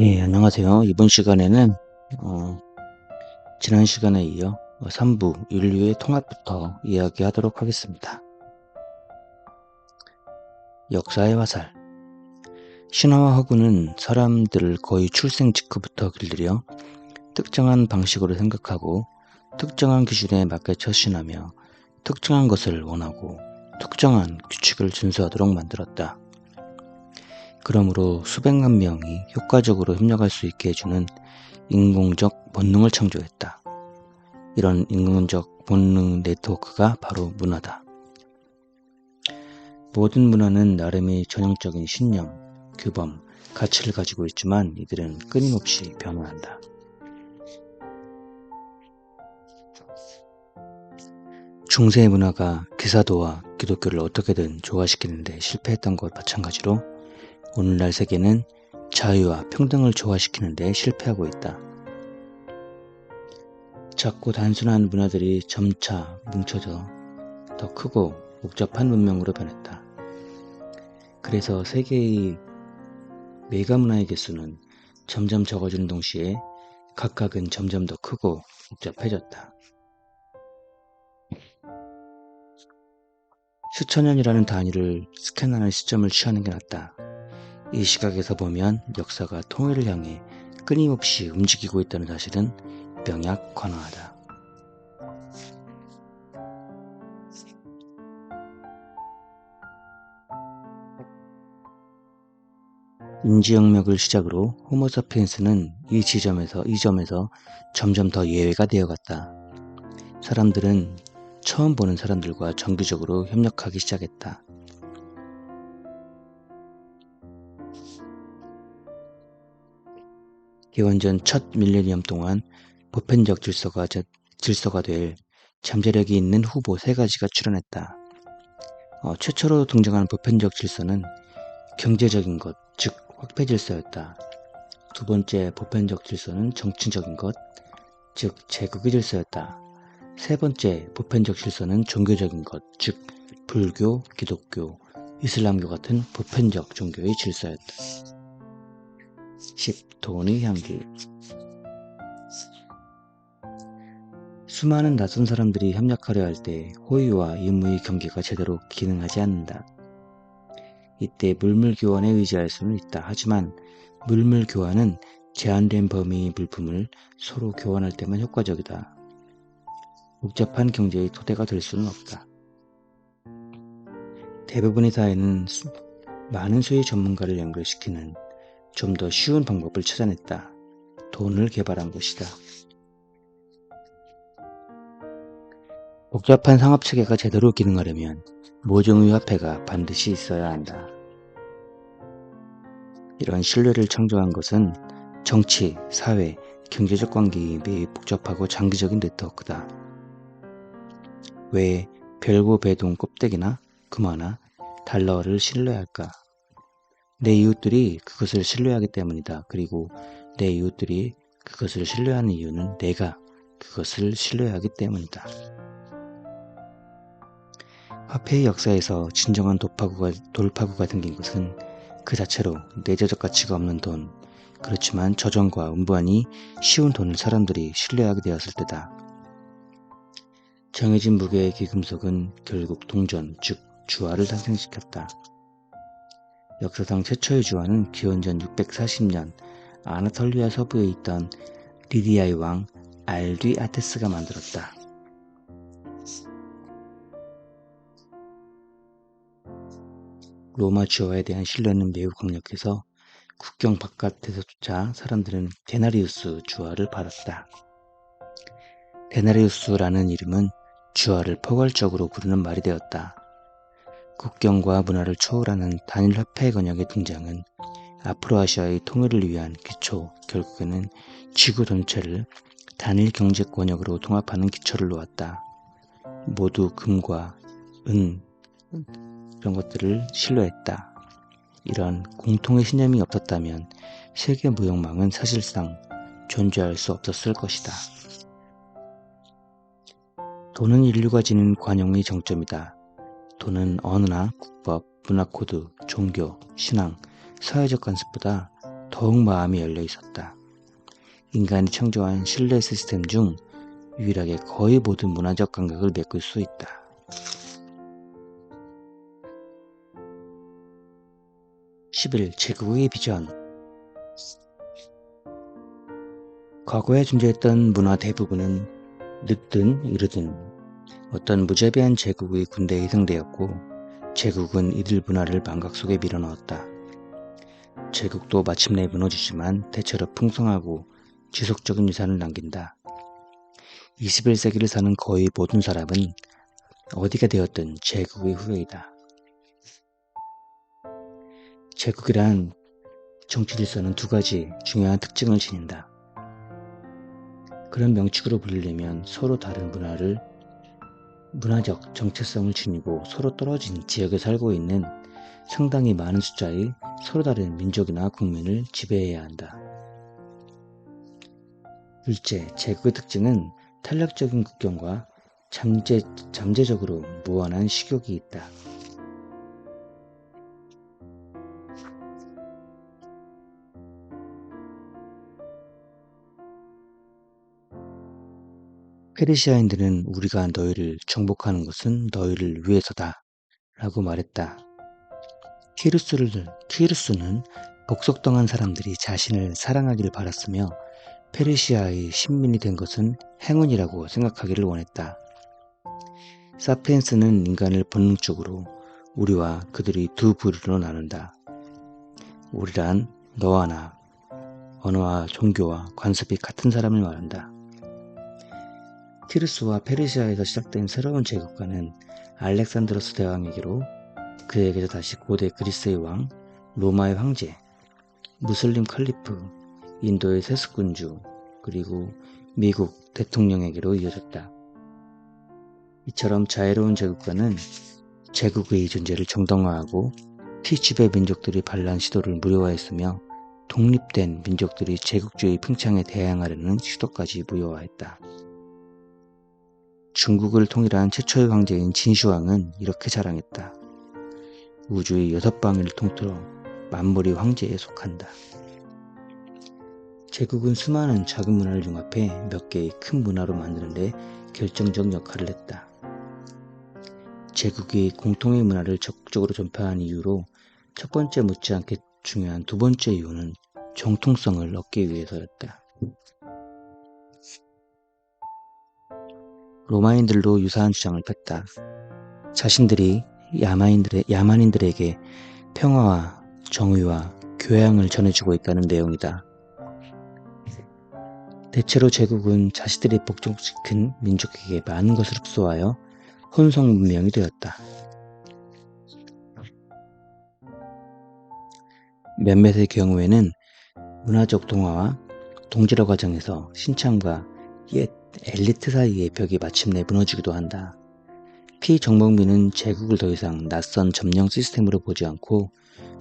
예, 안녕하세요. 이번 시간에는 어, 지난 시간에 이어 3부 인류의 통합부터 이야기하도록 하겠습니다. 역사의 화살. 신화와 허구는 사람들을 거의 출생 직후부터 길들여 특정한 방식으로 생각하고 특정한 기준에 맞게 처신하며 특정한 것을 원하고 특정한 규칙을 준수하도록 만들었다. 그러므로 수백만 명이 효과적으로 협력할 수 있게 해주는 인공적 본능을 창조했다. 이런 인공적 본능 네트워크가 바로 문화다. 모든 문화는 나름의 전형적인 신념, 규범, 가치를 가지고 있지만 이들은 끊임없이 변화한다. 중세의 문화가 기사도와 기독교를 어떻게든 조화시키는데 실패했던 것 마찬가지로 오늘날 세계는 자유와 평등을 조화시키는데 실패하고 있다. 작고 단순한 문화들이 점차 뭉쳐져 더 크고 복잡한 문명으로 변했다. 그래서 세계의 메가문화의 개수는 점점 적어지는 동시에 각각은 점점 더 크고 복잡해졌다. 수천 년이라는 단위를 스캔하는 시점을 취하는 게 낫다. 이 시각에서 보면 역사가 통일을 향해 끊임없이 움직이고 있다는 사실은 명약관화하다. 인지영역을 시작으로 호모사피엔스는 이 점에서 점점 더 예외가 되어갔다. 사람들은 처음 보는 사람들과 정기적으로 협력하기 시작했다. 기원전 첫 밀레니엄 동안 보편적 질서가 될 잠재력이 있는 후보 3가지가 출현했다. 최초로 등장한 보편적 질서는 경제적인 것, 즉 화폐 질서였다. 두 번째 보편적 질서는 정치적인 것, 즉 제국의 질서였다. 세 번째 보편적 질서는 종교적인 것, 즉 불교, 기독교, 이슬람교 같은 보편적 종교의 질서였다. 10. 돈의 향기. 수많은 낯선 사람들이 협력하려 할 때 호의와 임무의 경계가 제대로 기능하지 않는다. 이때 물물 교환에 의지할 수는 있다. 하지만 물물 교환은 제한된 범위의 물품을 서로 교환할 때만 효과적이다. 복잡한 경제의 토대가 될 수는 없다. 대부분의 사회는 많은 수의 전문가를 연결시키는 좀 더 쉬운 방법을 찾아냈다. 돈을 개발한 것이다. 복잡한 상업체계가 제대로 기능하려면 모종의 화폐가 반드시 있어야 한다. 이런 신뢰를 창조한 것은 정치, 사회, 경제적 관계의 매우 복잡하고 장기적인 네트워크다. 왜 별고 배동 껍데기나 금화나 달러를 신뢰할까? 내 이웃들이 그것을 신뢰하기 때문이다. 그리고 내 이웃들이 그것을 신뢰하는 이유는 내가 그것을 신뢰하기 때문이다. 화폐의 역사에서 진정한 돌파구가 생긴 것은 그 자체로 내재적 가치가 없는 돈, 그렇지만 저점과 운반이 쉬운 돈을 사람들이 신뢰하게 되었을 때다. 정해진 무게의 귀금속은 결국 동전, 즉 주화를 탄생시켰다. 역사상 최초의 주화는 기원전 640년 아나톨리아 서부에 있던 리디아의 왕 알뒤아테스가 만들었다. 로마 주화에 대한 신뢰는 매우 강력해서 국경 바깥에서조차 사람들은 데나리우스 주화를 받았다. 데나리우스라는 이름은 주화를 포괄적으로 부르는 말이 되었다. 국경과 문화를 초월하는 단일 화폐 권역의 등장은 아프로아시아의 통일을 위한 기초, 결국에는 지구 전체를 단일 경제 권역으로 통합하는 기초를 놓았다. 모두 금과 은 이런 것들을 신뢰했다. 이런 공통의 신념이 없었다면 세계 무역망은 사실상 존재할 수 없었을 것이다. 돈은 인류가 지닌 관용의 정점이다. 돈은 언어나 국법, 문화 코드, 종교, 신앙, 사회적 관습보다 더욱 마음이 열려 있었다. 인간이 창조한 신뢰 시스템 중 유일하게 거의 모든 문화적 감각을 메꿀 수 있다. 11. 제국의 비전. 과거에 존재했던 문화 대부분은 늦든 이르든 어떤 무자비한 제국의 군대에 희생되었고, 제국은 이들 문화를 망각 속에 밀어넣었다. 제국도 마침내 무너지지만 대체로 풍성하고 지속적인 유산을 남긴다. 21세기를 사는 거의 모든 사람은 어디가 되었든 제국의 후예이다. 제국이란 정치 질서는 두 가지 중요한 특징을 지닌다. 그런 명칭으로 불리려면 서로 다른 문화적 정체성을 지니고 서로 떨어진 지역에 살고 있는 상당히 많은 숫자의 서로 다른 민족이나 국민을 지배해야 한다. 둘째, 제국의 특징은 탄력적인 국경과 잠재적으로 무한한 식욕이 있다. 페르시아인들은 우리가 너희를 정복하는 것은 너희를 위해서다 라고 말했다. 키루스는 복속당한 사람들이 자신을 사랑하기를 바랐으며 페르시아의 신민이 된 것은 행운이라고 생각하기를 원했다. 사피엔스는 인간을 본능적으로 우리와 그들이 두 부류로 나눈다. 우리란 너와 나, 언어와 종교와 관습이 같은 사람을 말한다. 키루스와 페르시아에서 시작된 새로운 제국가는 알렉산드로스 대왕에게로, 그에게서 다시 고대 그리스의 왕, 로마의 황제, 무슬림 칼리프, 인도의 세습군주, 그리고 미국 대통령에게로 이어졌다. 이처럼 자유로운 제국가는 제국의 존재를 정당화하고 피지배 민족들이 반란 시도를 무효화했으며 독립된 민족들이 제국주의 풍창에 대항하려는 시도까지 무효화했다. 중국을 통일한 최초의 황제인 진시황은 이렇게 자랑했다. 우주의 6방위를 통틀어 만물이 황제에 속한다. 제국은 수많은 작은 문화를 융합해 몇 개의 큰 문화로 만드는 데 결정적 역할을 했다. 제국이 공통의 문화를 적극적으로 전파한 이유로 첫 번째 못지않게 중요한 두 번째 이유는 정통성을 얻기 위해서였다. 로마인들도 유사한 주장을 폈다. 자신들이 야만인들에게 평화와 정의와 교양을 전해주고 있다는 내용이다. 대체로 제국은 자신들이 복종시킨 민족에게 많은 것을 흡수하여 혼성 문명이 되었다. 몇몇의 경우에는 문화적 동화와 동질화 과정에서 신참과 옛 엘리트 사이의 벽이 마침내 무너지기도 한다. 피정복민은 제국을 더 이상 낯선 점령 시스템으로 보지 않고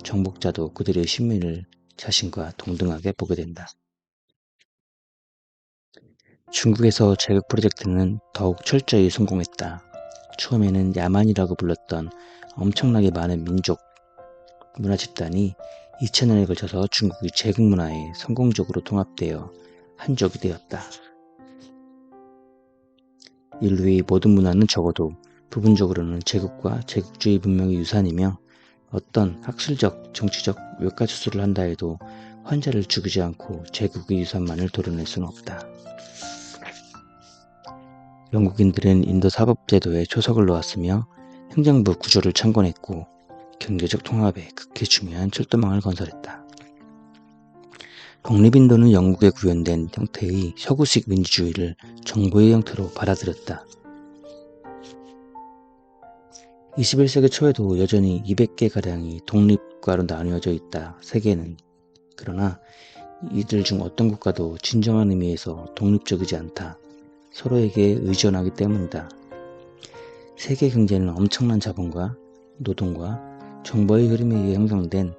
정복자도 그들의 신민을 자신과 동등하게 보게 된다. 중국에서 제국 프로젝트는 더욱 철저히 성공했다. 처음에는 야만이라고 불렀던 엄청나게 많은 문화 집단이 2000년에 걸쳐서 중국의 제국 문화에 성공적으로 통합되어 한족이 되었다. 인류의 모든 문화는 적어도 부분적으로는 제국과 제국주의 문명의 유산이며, 어떤 학술적, 정치적 외과수술을 한다 해도 환자를 죽이지 않고 제국의 유산만을 도려낼 수는 없다. 영국인들은 인도 사법제도에 초석을 놓았으며 행정부 구조를 창건했고 경제적 통합에 극히 중요한 철도망을 건설했다. 독립인도는 영국에 구현된 형태의 서구식 민주주의를 정부의 형태로 받아들였다. 21세기 초에도 여전히 200개가량이 독립국가로 나뉘어져 있다. 세계는. 그러나 이들 중 어떤 국가도 진정한 의미에서 독립적이지 않다. 서로에게 의존하기 때문이다. 세계 경제는 엄청난 자본과 노동과 정보의 흐름에 의해 형성된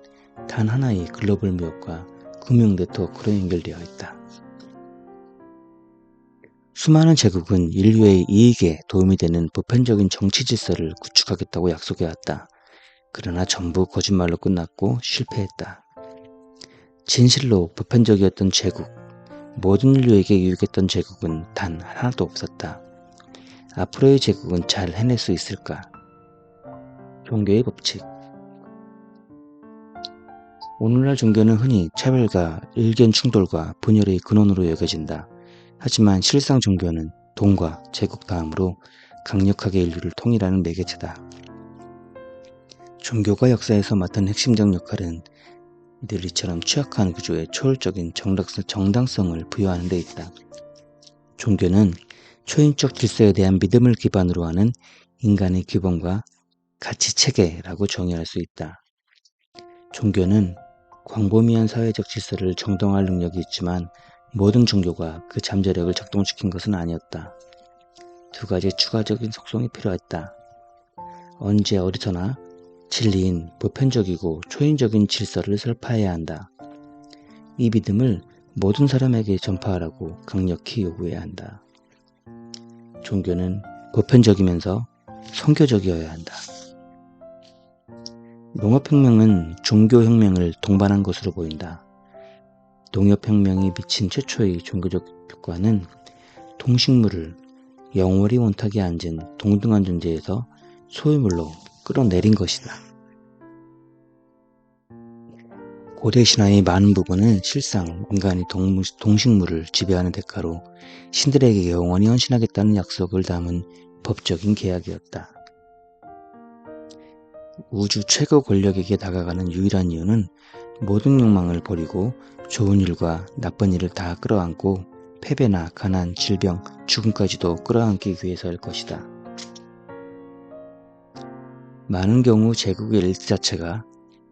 단 하나의 글로벌 무역과 금융 네트워크로 연결되어 있다. 수많은 제국은 인류의 이익에 도움이 되는 보편적인 정치 질서를 구축하겠다고 약속해왔다. 그러나 전부 거짓말로 끝났고 실패했다. 진실로 보편적이었던 제국, 모든 인류에게 유익했던 제국은 단 하나도 없었다. 앞으로의 제국은 잘 해낼 수 있을까? 종교의 법칙. 오늘날 종교는 흔히 차별과 의견 충돌과 분열의 근원으로 여겨진다. 하지만 실상 종교는 돈과 제국 다음으로 강력하게 인류를 통일하는 매개체다. 종교가 역사에서 맡은 핵심적 역할은 늘 이처럼 취약한 구조에 초월적인 정당성을 부여하는 데 있다. 종교는 초인적 질서에 대한 믿음을 기반으로 하는 인간의 규범과 가치 체계라고 정의할 수 있다. 종교는 광범위한 사회적 질서를 정당화할 능력이 있지만 모든 종교가 그 잠재력을 작동시킨 것은 아니었다. 두 가지 추가적인 속성이 필요했다. 언제 어디서나 진리인 보편적이고 초인적인 질서를 설파해야 한다. 이 믿음을 모든 사람에게 전파하라고 강력히 요구해야 한다. 종교는 보편적이면서 선교적이어야 한다. 농업혁명은 종교혁명을 동반한 것으로 보인다. 농업혁명이 미친 최초의 종교적 효과는 동식물을 영원히 원탁에 앉은 동등한 존재에서 소유물로 끌어내린 것이다. 고대 신화의 많은 부분은 실상 인간이 동식물을 지배하는 대가로 신들에게 영원히 헌신하겠다는 약속을 담은 법적인 계약이었다. 우주 최고 권력에게 다가가는 유일한 이유는 모든 욕망을 버리고 좋은 일과 나쁜 일을 다 끌어안고 패배나 가난, 질병, 죽음까지도 끌어안기 위해서일 것이다. 많은 경우 제국의 엘리트 자체가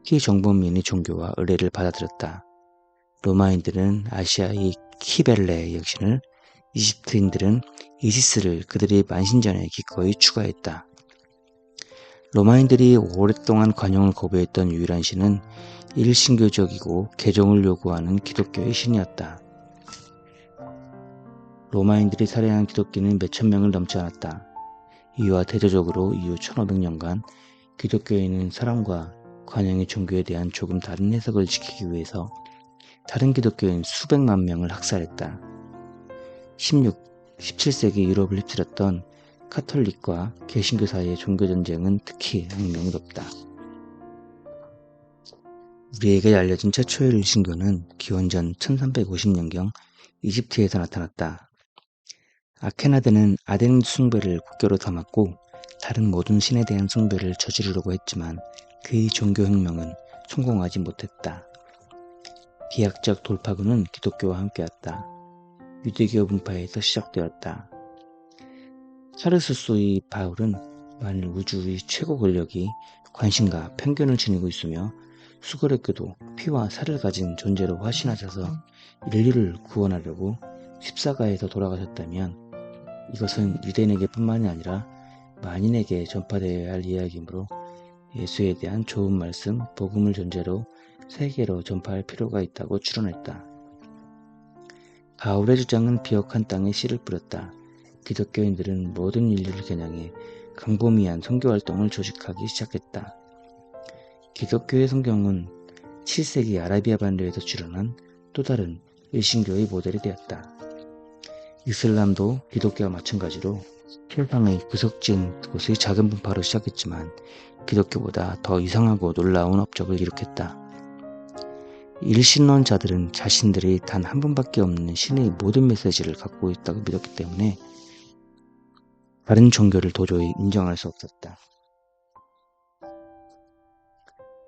피정복민의 종교와 의례를 받아들였다. 로마인들은 아시아의 키벨레의 여신을, 이집트인들은 이시스를 그들의 만신전에 기꺼이 추가했다. 로마인들이 오랫동안 관용을 거부했던 유일한 신은 일신교적이고 개종을 요구하는 기독교의 신이었다. 로마인들이 살해한 기독교인은 몇천 명을 넘지 않았다. 이와 대조적으로 이후 1500년간 기독교인은 사랑과 관용의 종교에 대한 조금 다른 해석을 지키기 위해서 다른 기독교인 수백만 명을 학살했다. 17세기 유럽을 휩쓸었던 카톨릭과 개신교 사이의 종교전쟁은 특히 악명이 높다. 우리에게 알려진 최초의 일신교는 기원전 1350년경 이집트에서 나타났다. 아케나드는 아덴 숭배를 국교로 삼았고 다른 모든 신에 대한 숭배를 저지르려고 했지만 그의 종교혁명은 성공하지 못했다. 비약적 돌파구는 기독교와 함께였다. 유대교 분파에서 시작되었다. 사르스소의 바울은 만일 우주의 최고 권력이 관심과 편견을 지니고 있으며 수고롭게도 피와 살을 가진 존재로 화신하셔서 인류를 구원하려고 십자가에서 돌아가셨다면 이것은 유대인에게 뿐만이 아니라 만인에게 전파되어야 할 이야기이므로 예수에 대한 좋은 말씀, 복음을 전제로 세계로 전파할 필요가 있다고 추론했다. 바울의 주장은 비옥한 땅에 씨를 뿌렸다. 기독교인들은 모든 인류를 겨냥해 광범위한 선교활동을 조직하기 시작했다. 기독교의 성경은 7세기 아라비아 반도에서 출현한 또 다른 일신교의 모델이 되었다. 이슬람도 기독교와 마찬가지로 세상의 구석진 곳의 작은 분파로 시작했지만 기독교보다 더 이상하고 놀라운 업적을 이룩했다. 일신론자들은 자신들이 단 한 분밖에 없는 신의 모든 메시지를 갖고 있다고 믿었기 때문에 다른 종교를 도저히 인정할 수 없었다.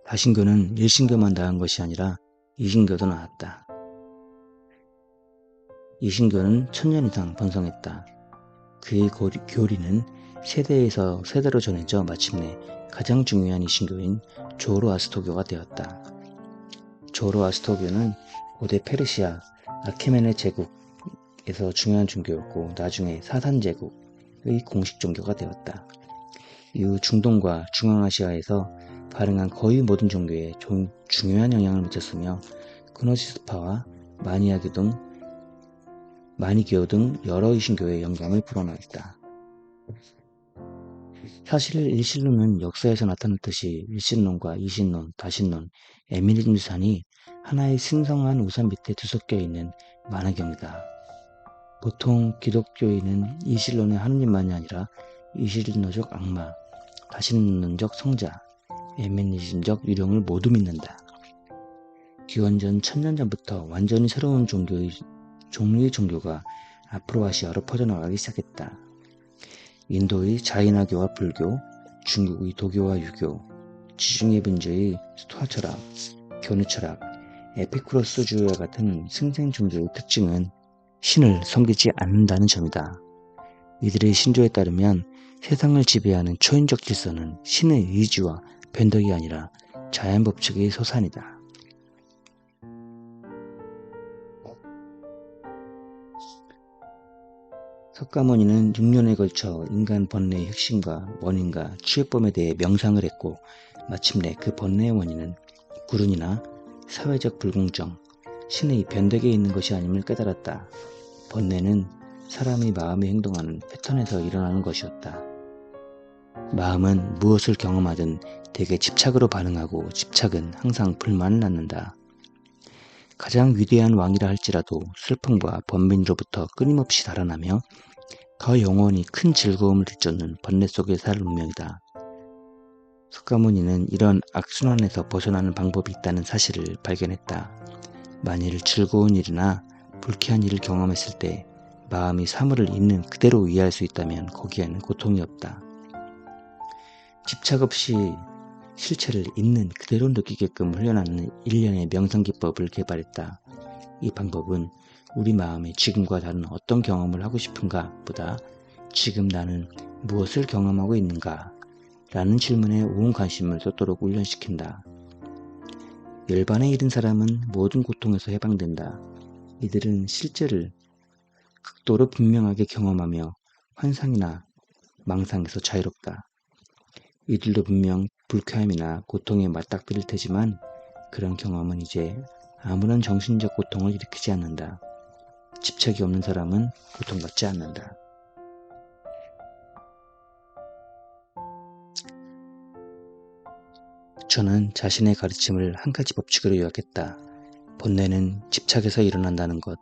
다신교는 일신교만 나은 것이 아니라 이신교도 나았다. 이신교는 1000년 이상 번성했다. 그의 교리는 세대에서 세대로 전해져 마침내 가장 중요한 이신교인 조로아스토교가 되었다. 조로아스토교는 고대 페르시아 아케메네 제국에서 중요한 종교였고 나중에 사산 제국의 공식 종교가 되었다. 이후 중동과 중앙아시아에서 발행한 거의 모든 종교에 중요한 영향을 미쳤으며 그노시스파와 마니교 등 여러 이신교의 영감을 불어넣었다. 사실 일신론은 역사에서 나타났듯이 일신론과 이신론, 다신론, 에미니즘산이 하나의 신성한 우산 밑에 뒤섞여 있는 만화경이다. 보통 기독교인은 이실론의 하느님만이 아니라 이실론적 악마, 다신론적 성자, 에메니즘적 유령을 모두 믿는다. 기원전 1000년 전부터 완전히 새로운 종류의 종교가 아프로아시아로 퍼져나가기 시작했다. 인도의 자이나교와 불교, 중국의 도교와 유교, 지중해 분주의 스토아 철학, 견해 철학, 에피쿠로스주의와 같은 승생 종교의 특징은 신을 섬기지 않는다는 점이다. 이들의 신조에 따르면 세상을 지배하는 초인적 질서는 신의 의지와 변덕이 아니라 자연 법칙의 소산이다. 석가모니는 6년에 걸쳐 인간 번뇌의 핵심과 원인과 취해법에 대해 명상을 했고 마침내 그 번뇌의 원인은 불운이나 사회적 불공정, 신의 변덕에 있는 것이 아님을 깨달았다. 번뇌는 사람의 마음이 행동하는 패턴에서 일어나는 것이었다. 마음은 무엇을 경험하든 대개 집착으로 반응하고 집착은 항상 불만을 낳는다. 가장 위대한 왕이라 할지라도 슬픔과 번민으로부터 끊임없이 달아나며 더 영원히 큰 즐거움을 들쫓는 번뇌 속에 살 운명이다. 석가모니는 이런 악순환에서 벗어나는 방법이 있다는 사실을 발견했다. 만일 즐거운 일이나 불쾌한 일을 경험했을 때 마음이 사물을 있는 그대로 이해할 수 있다면 거기에는 고통이 없다. 집착 없이 실체를 있는 그대로 느끼게끔 훈련하는 일련의 명상기법을 개발했다. 이 방법은 우리 마음이 지금과 다른 어떤 경험을 하고 싶은가 보다 지금 나는 무엇을 경험하고 있는가 라는 질문에 온 관심을 쏟도록 훈련시킨다. 열반에 이른 사람은 모든 고통에서 해방된다. 이들은 실제를 극도로 분명하게 경험하며 환상이나 망상에서 자유롭다. 이들도 분명 불쾌함이나 고통에 맞닥뜨릴 테지만 그런 경험은 이제 아무런 정신적 고통을 일으키지 않는다. 집착이 없는 사람은 고통받지 않는다. 저는 자신의 가르침을 한 가지 법칙으로 요약했다. 번뇌는 집착에서 일어난다는 것.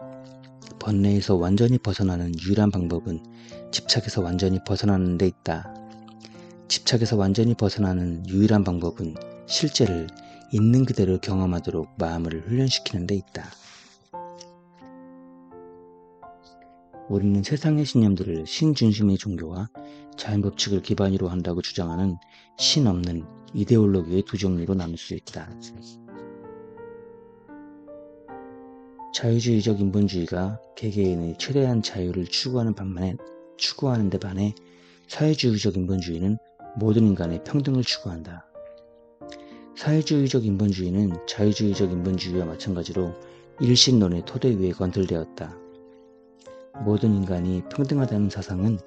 번뇌에서 완전히 벗어나는 유일한 방법은 집착에서 완전히 벗어나는 데 있다. 집착에서 완전히 벗어나는 유일한 방법은 실제를 있는 그대로 경험하도록 마음을 훈련시키는 데 있다. 우리는 세상의 신념들을 신중심의 종교와 자연법칙을 기반으로 한다고 주장하는 신 없는 이데올로기의 두 종류로 나눌 수 있다. 자유주의적 인본주의가 개개인의 최대한 자유를 추구하는 데 반해 사회주의적 인본주의는 모든 인간의 평등을 추구한다. 사회주의적 인본주의는 자유주의적 인본주의와 마찬가지로 일신론의 토대 위에 건설되었다. 모든 인간이 평등하다는 사상은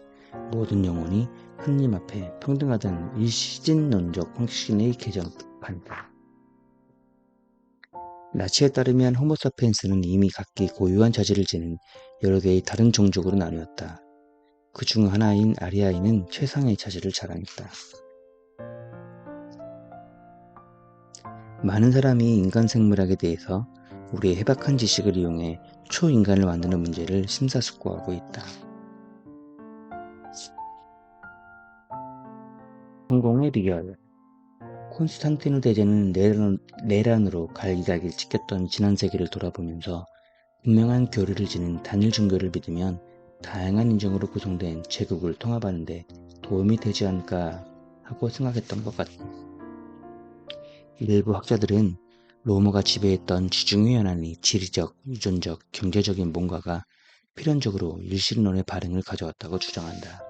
모든 영혼이 하느님 앞에 평등하다는 일시진론적 확신의 개정판이다. 나치에 따르면 호모사피엔스는 이미 각기 고유한 자질을 지닌 여러 개의 다른 종족으로 나누었다. 그 중 하나인 아리아인은 최상의 자질을 자랑했다. 많은 사람이 인간 생물학에 대해서 우리의 해박한 지식을 이용해 초인간을 만드는 문제를 심사숙고하고 있다. 성공의 비결. 콘스탄티누 대제는 내란으로 갈기갈기 찍혔던 지난 세기를 돌아보면서 분명한 교리를 지닌 단일 종교를 믿으면 다양한 인종으로 구성된 제국을 통합하는 데 도움이 되지 않을까 하고 생각했던 것 같다. 일부 학자들은 로마가 지배했던 지중해 연안의 지리적, 유전적, 경제적인 뭔가가 필연적으로 일신론의 발행을 가져왔다고 주장한다.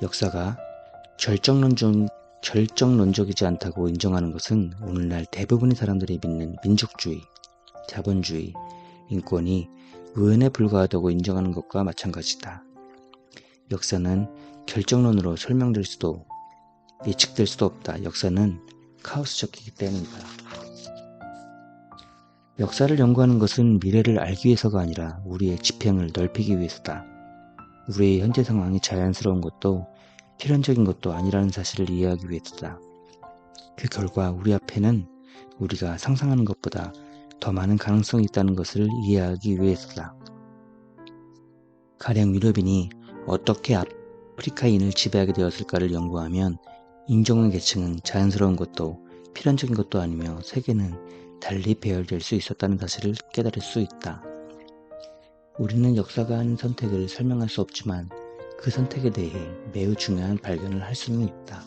역사가 절정론적이지 않다고 인정하는 것은 오늘날 대부분의 사람들이 믿는 민족주의, 자본주의, 인권이 우연에 불과하다고 인정하는 것과 마찬가지다. 역사는 결정론으로 설명될 수도 예측될 수도 없다. 역사는 카오스적이기 때문이다. 역사를 연구하는 것은 미래를 알기 위해서가 아니라 우리의 지평을 넓히기 위해서다. 우리의 현재 상황이 자연스러운 것도 필연적인 것도 아니라는 사실을 이해하기 위해서다. 그 결과 우리 앞에는 우리가 상상하는 것보다 더 많은 가능성이 있다는 것을 이해하기 위해서다. 가령 유럽인이 어떻게 아프리카인을 지배하게 되었을까를 연구하면 인종의 계층은 자연스러운 것도 필연적인 것도 아니며 세계는 달리 배열될 수 있었다는 사실을 깨달을 수 있다. 우리는 역사가 하는 선택을 설명할 수 없지만 그 선택에 대해 매우 중요한 발견을 할 수는 있다.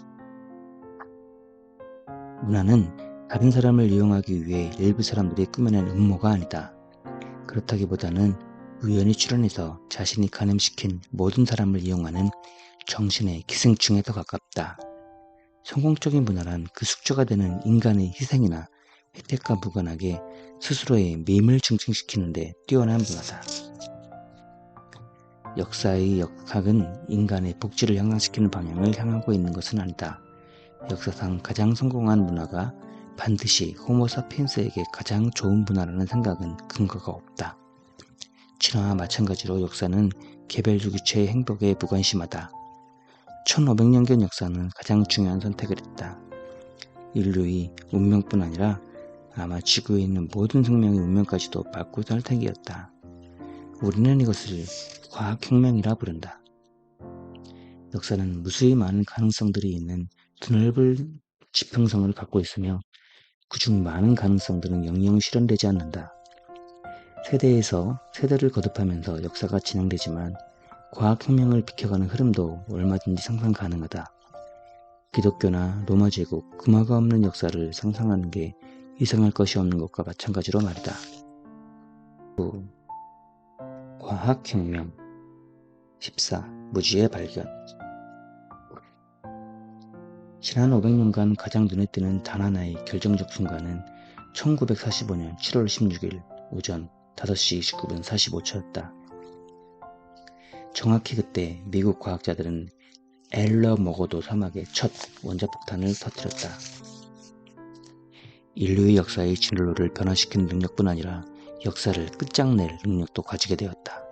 문화는 다른 사람을 이용하기 위해 일부 사람들이 꾸며낸 음모가 아니다. 그렇다기보다는 우연히 출현해서 자신이 가늠시킨 모든 사람을 이용하는 정신의 기생충에 더 가깝다. 성공적인 문화란 그 숙주가 되는 인간의 희생이나 혜택과 무관하게 스스로의 밈을 증진시키는 데 뛰어난 문화다. 역사의 역학은 인간의 복지를 향상시키는 방향을 향하고 있는 것은 아니다. 역사상 가장 성공한 문화가 반드시 호모사피엔스에게 가장 좋은 문화라는 생각은 근거가 없다. 진화와 마찬가지로 역사는 개별주 개체의 행복에 무관심하다. 1500년경 역사는 가장 중요한 선택을 했다. 인류의 운명뿐 아니라 아마 지구에 있는 모든 생명의 운명까지도 바꿀 선택이었다. 우리는 이것을 과학혁명이라 부른다. 역사는 무수히 많은 가능성들이 있는 드넓은 지평성을 갖고 있으며 그중 많은 가능성들은 영영 실현되지 않는다. 세대에서 세대를 거듭하면서 역사가 진행되지만 과학혁명을 비켜가는 흐름도 얼마든지 상상 가능하다. 기독교나 로마 제국, 금화가 없는 역사를 상상하는 게 이상할 것이 없는 것과 마찬가지로 말이다. 과학혁명 14. 무지의 발견. 지난 500년간 가장 눈에 띄는 단 하나의 결정적 순간은 1945년 7월 16일 오전 5시 29분 45초였다. 정확히 그때 미국 과학자들은 엘러모고도 사막에 첫 원자폭탄을 터뜨렸다. 인류의 역사의 진로를 변화시키는 능력뿐 아니라 역사를 끝장낼 능력도 가지게 되었다.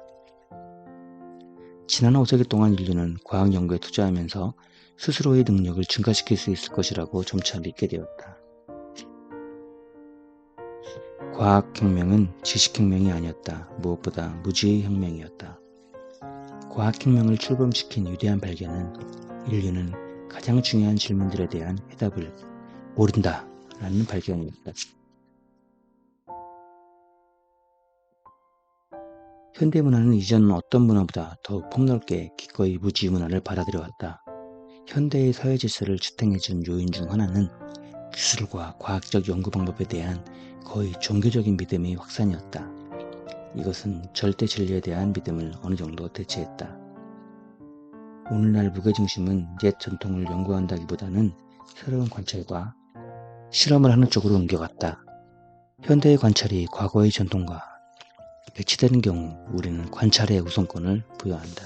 지난 5세기 동안 인류는 과학 연구에 투자하면서 스스로의 능력을 증가시킬 수 있을 것이라고 점차 믿게 되었다. 과학혁명은 지식혁명이 아니었다. 무엇보다 무지의 혁명이었다. 과학혁명을 출범시킨 위대한 발견은 인류는 가장 중요한 질문들에 대한 해답을 모른다 라는 발견이었다. 현대문화는 이전 어떤 문화보다 더욱 폭넓게 기꺼이 무지문화를 받아들여왔다. 현대의 사회 질서를 지탱해준 요인 중 하나는 기술과 과학적 연구 방법에 대한 거의 종교적인 믿음의 확산이었다. 이것은 절대 진리에 대한 믿음을 어느 정도 대체했다. 오늘날 무게중심은 옛 전통을 연구한다기보다는 새로운 관찰과 실험을 하는 쪽으로 옮겨갔다. 현대의 관찰이 과거의 전통과 배치되는 경우 우리는 관찰의 우선권을 부여한다.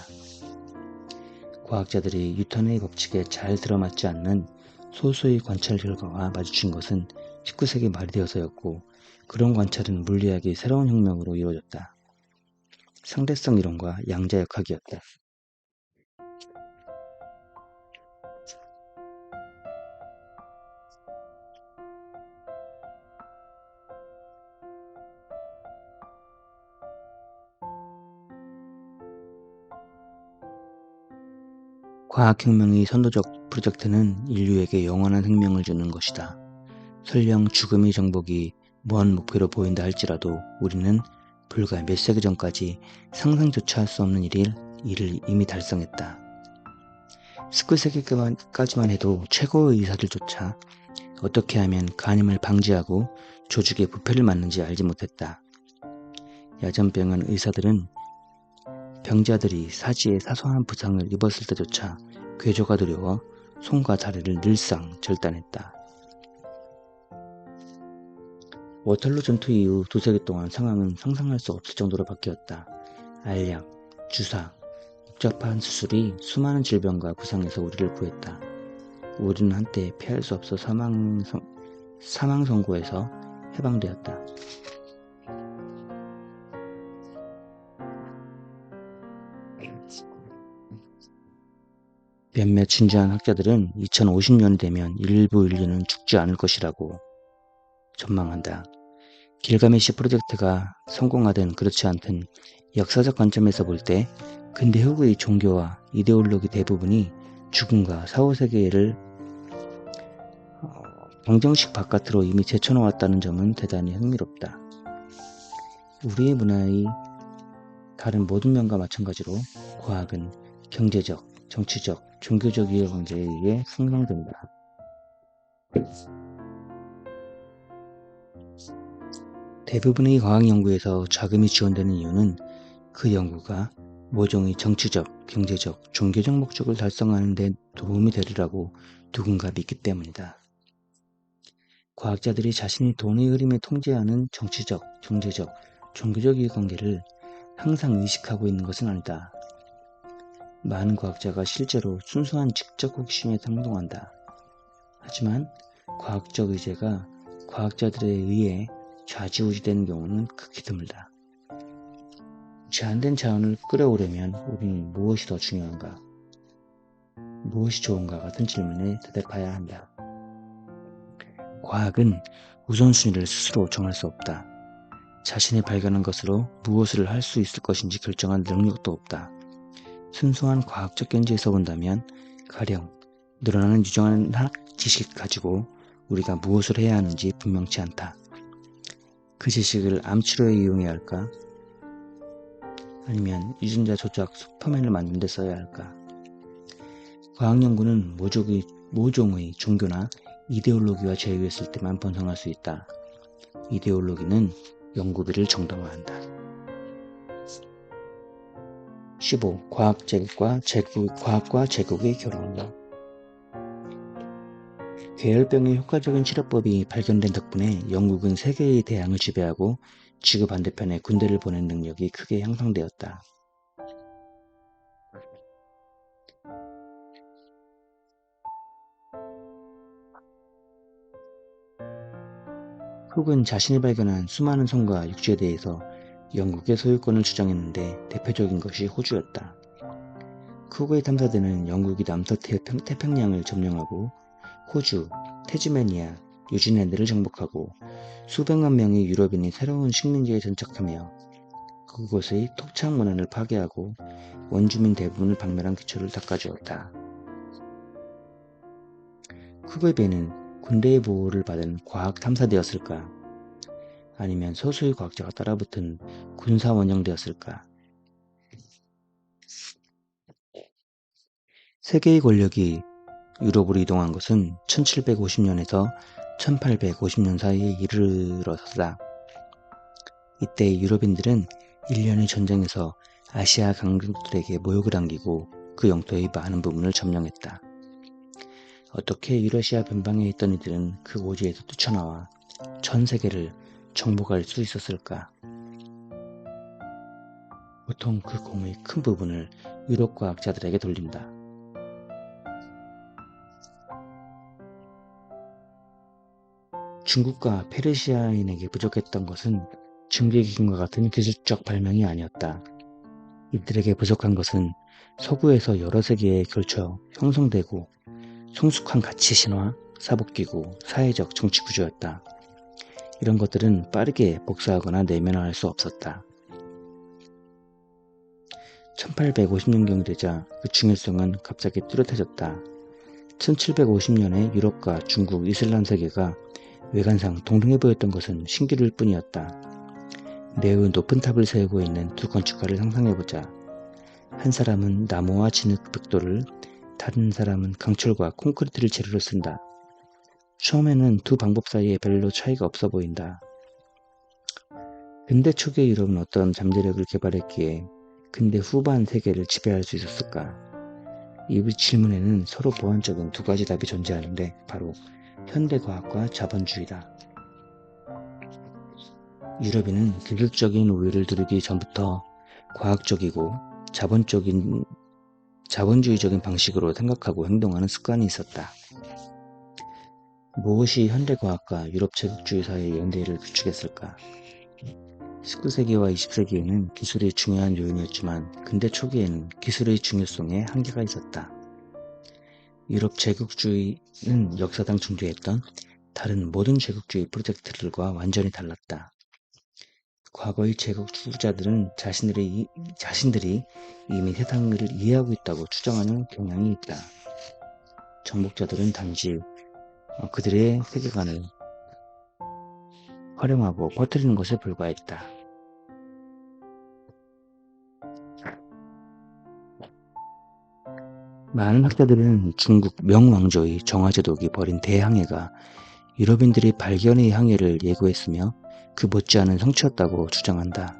과학자들이 뉴턴의 법칙에 잘 들어맞지 않는 소수의 관찰 결과와 마주친 것은 19세기 말이 되어서였고 그런 관찰은 물리학의 새로운 혁명으로 이루어졌다. 상대성 이론과 양자역학이었다. 과학혁명의 선도적 프로젝트는 인류에게 영원한 생명을 주는 것이다. 설령 죽음의 정복이 먼 목표로 보인다 할지라도 우리는 불과 몇 세기 전까지 상상조차 할 수 없는 일을 이미 달성했다. 19세기까지만 해도 최고의 의사들조차 어떻게 하면 간염을 방지하고 조직의 부패를 막는지 알지 못했다. 야전병원 의사들은 병자들이 사지에 사소한 부상을 입었을 때조차 괴조가 두려워 손과 다리를 늘상 절단했다. 워털루 전투 이후 2세기 동안 상황은 상상할 수 없을 정도로 바뀌었다. 알약, 주사, 복잡한 수술이 수많은 질병과 부상에서 우리를 구했다. 우리는 한때 피할 수 없어 사망 선고에서 해방되었다. 몇몇 진지한 학자들은 2050년이 되면 일부 인류는 죽지 않을 것이라고 전망한다. 길가메시 프로젝트가 성공하든 그렇지 않든 역사적 관점에서 볼 때 근대 후의 종교와 이데올로기 대부분이 죽음과 사후세계를 방정식 바깥으로 이미 제쳐놓았다는 점은 대단히 흥미롭다. 우리의 문화의 다른 모든 면과 마찬가지로 과학은 경제적, 정치적, 종교적 이해관계에 의해 형성된다. 대부분의 과학 연구에서 자금이 지원되는 이유는 그 연구가 모종의 정치적, 경제적, 종교적 목적을 달성하는 데 도움이 되리라고 누군가 믿기 때문이다. 과학자들이 자신이 돈의 흐름에 통제하는 정치적, 경제적, 종교적 이해관계를 항상 의식하고 있는 것은 아니다. 많은 과학자가 실제로 순수한 직접 호기심에 행동한다. 하지만 과학적 의제가 과학자들에 의해 좌지우지되는 경우는 극히 드물다. 제한된 자원을 끌어오려면 우리는 무엇이 더 중요한가? 무엇이 좋은가 같은 질문에 대답해야 한다. 과학은 우선순위를 스스로 정할 수 없다. 자신이 발견한 것으로 무엇을 할 수 있을 것인지 결정할 능력도 없다. 순수한 과학적 견지에서 본다면 가령 늘어나는 유정한 지식을 가지고 우리가 무엇을 해야 하는지 분명치 않다. 그 지식을 암치료에 이용해야 할까? 아니면 유전자 조작 슈퍼맨을 만든 데 써야 할까? 과학 연구는 모종의 종교나 이데올로기와 제휴했을 때만 번성할 수 있다. 이데올로기는 연구비를 정당화한다. 15. 과학과 제국의 결혼. 괴혈병의 효과적인 치료법이 발견된 덕분에 영국은 세계의 대양을 지배하고 지구 반대편에 군대를 보낸 능력이 크게 향상되었다. 쿡은 자신이 발견한 수많은 섬과 육지에 대해서 영국의 소유권을 주장했는데 대표적인 것이 호주였다. 쿡의 탐사대는 영국이 남서태평양을 점령하고 호주, 태즈메니아, 뉴질랜드를 정복하고 수백만 명의 유럽인이 새로운 식민지에 전착하며 그곳의 토착 문화를 파괴하고 원주민 대부분을 박멸한 기초를 닦아주었다. 쿡의 배는 군대의 보호를 받은 과학 탐사대였을까? 아니면 소수의 과학자가 따라붙은 군사 원정대였을까? 세계의 권력이 유럽으로 이동한 것은 1750년에서 1850년 사이에 이르렀다. 이때 유럽인들은 일련의 전쟁에서 아시아 강국들에게 모욕을 안기고 그 영토의 많은 부분을 점령했다. 어떻게 유러시아 변방에 있던 이들은 그 오지에서 뛰쳐나와 전 세계를 정복할 수 있었을까? 보통 그 공의 큰 부분을 유럽 과학자들에게 돌린다. 중국과 페르시아인에게 부족했던 것은 증기기금과 같은 기술적 발명이 아니었다. 이들에게 부족한 것은 서구에서 여러 세기에 걸쳐 형성되고 성숙한 가치 신화, 사법기구, 사회적 정치 구조였다. 이런 것들은 빠르게 복사하거나 내면화할 수 없었다. 1850년경이 되자 그 중요성은 갑자기 뚜렷해졌다. 1750년에 유럽과 중국, 이슬람 세계가 외관상 동등해 보였던 것은 신기루일 뿐이었다. 매우 높은 탑을 세우고 있는 두 건축가를 상상해보자. 한 사람은 나무와 진흙 벽돌을, 다른 사람은 강철과 콘크리트를 재료로 쓴다. 처음에는 두 방법 사이에 별로 차이가 없어 보인다. 근대 초기의 유럽은 어떤 잠재력을 개발했기에 근대 후반 세계를 지배할 수 있었을까? 이 질문에는 서로 보완적인 두 가지 답이 존재하는데 바로 현대과학과 자본주의다. 유럽인은 기술적인 우위를 누리기 전부터 과학적이고 자본주의적인 방식으로 생각하고 행동하는 습관이 있었다. 무엇이 현대과학과 유럽 제국주의 사이의 연대를 구축했을까? 19세기와 20세기에는 기술이 중요한 요인이었지만 근대 초기에는 기술의 중요성에 한계가 있었다. 유럽 제국주의는 역사상 존재했던 다른 모든 제국주의 프로젝트들과 완전히 달랐다. 과거의 제국 주자들은 자신들이 이미 세상을 이해하고 있다고 주장하는 경향이 있다. 정복자들은 단지 그들의 세계관을 활용하고 퍼뜨리는 것에 불과했다. 많은 학자들은 중국 명왕조의 정화제독이 벌인 대항해가 유럽인들이 발견의 항해를 예고했으며 그 못지않은 성취였다고 주장한다.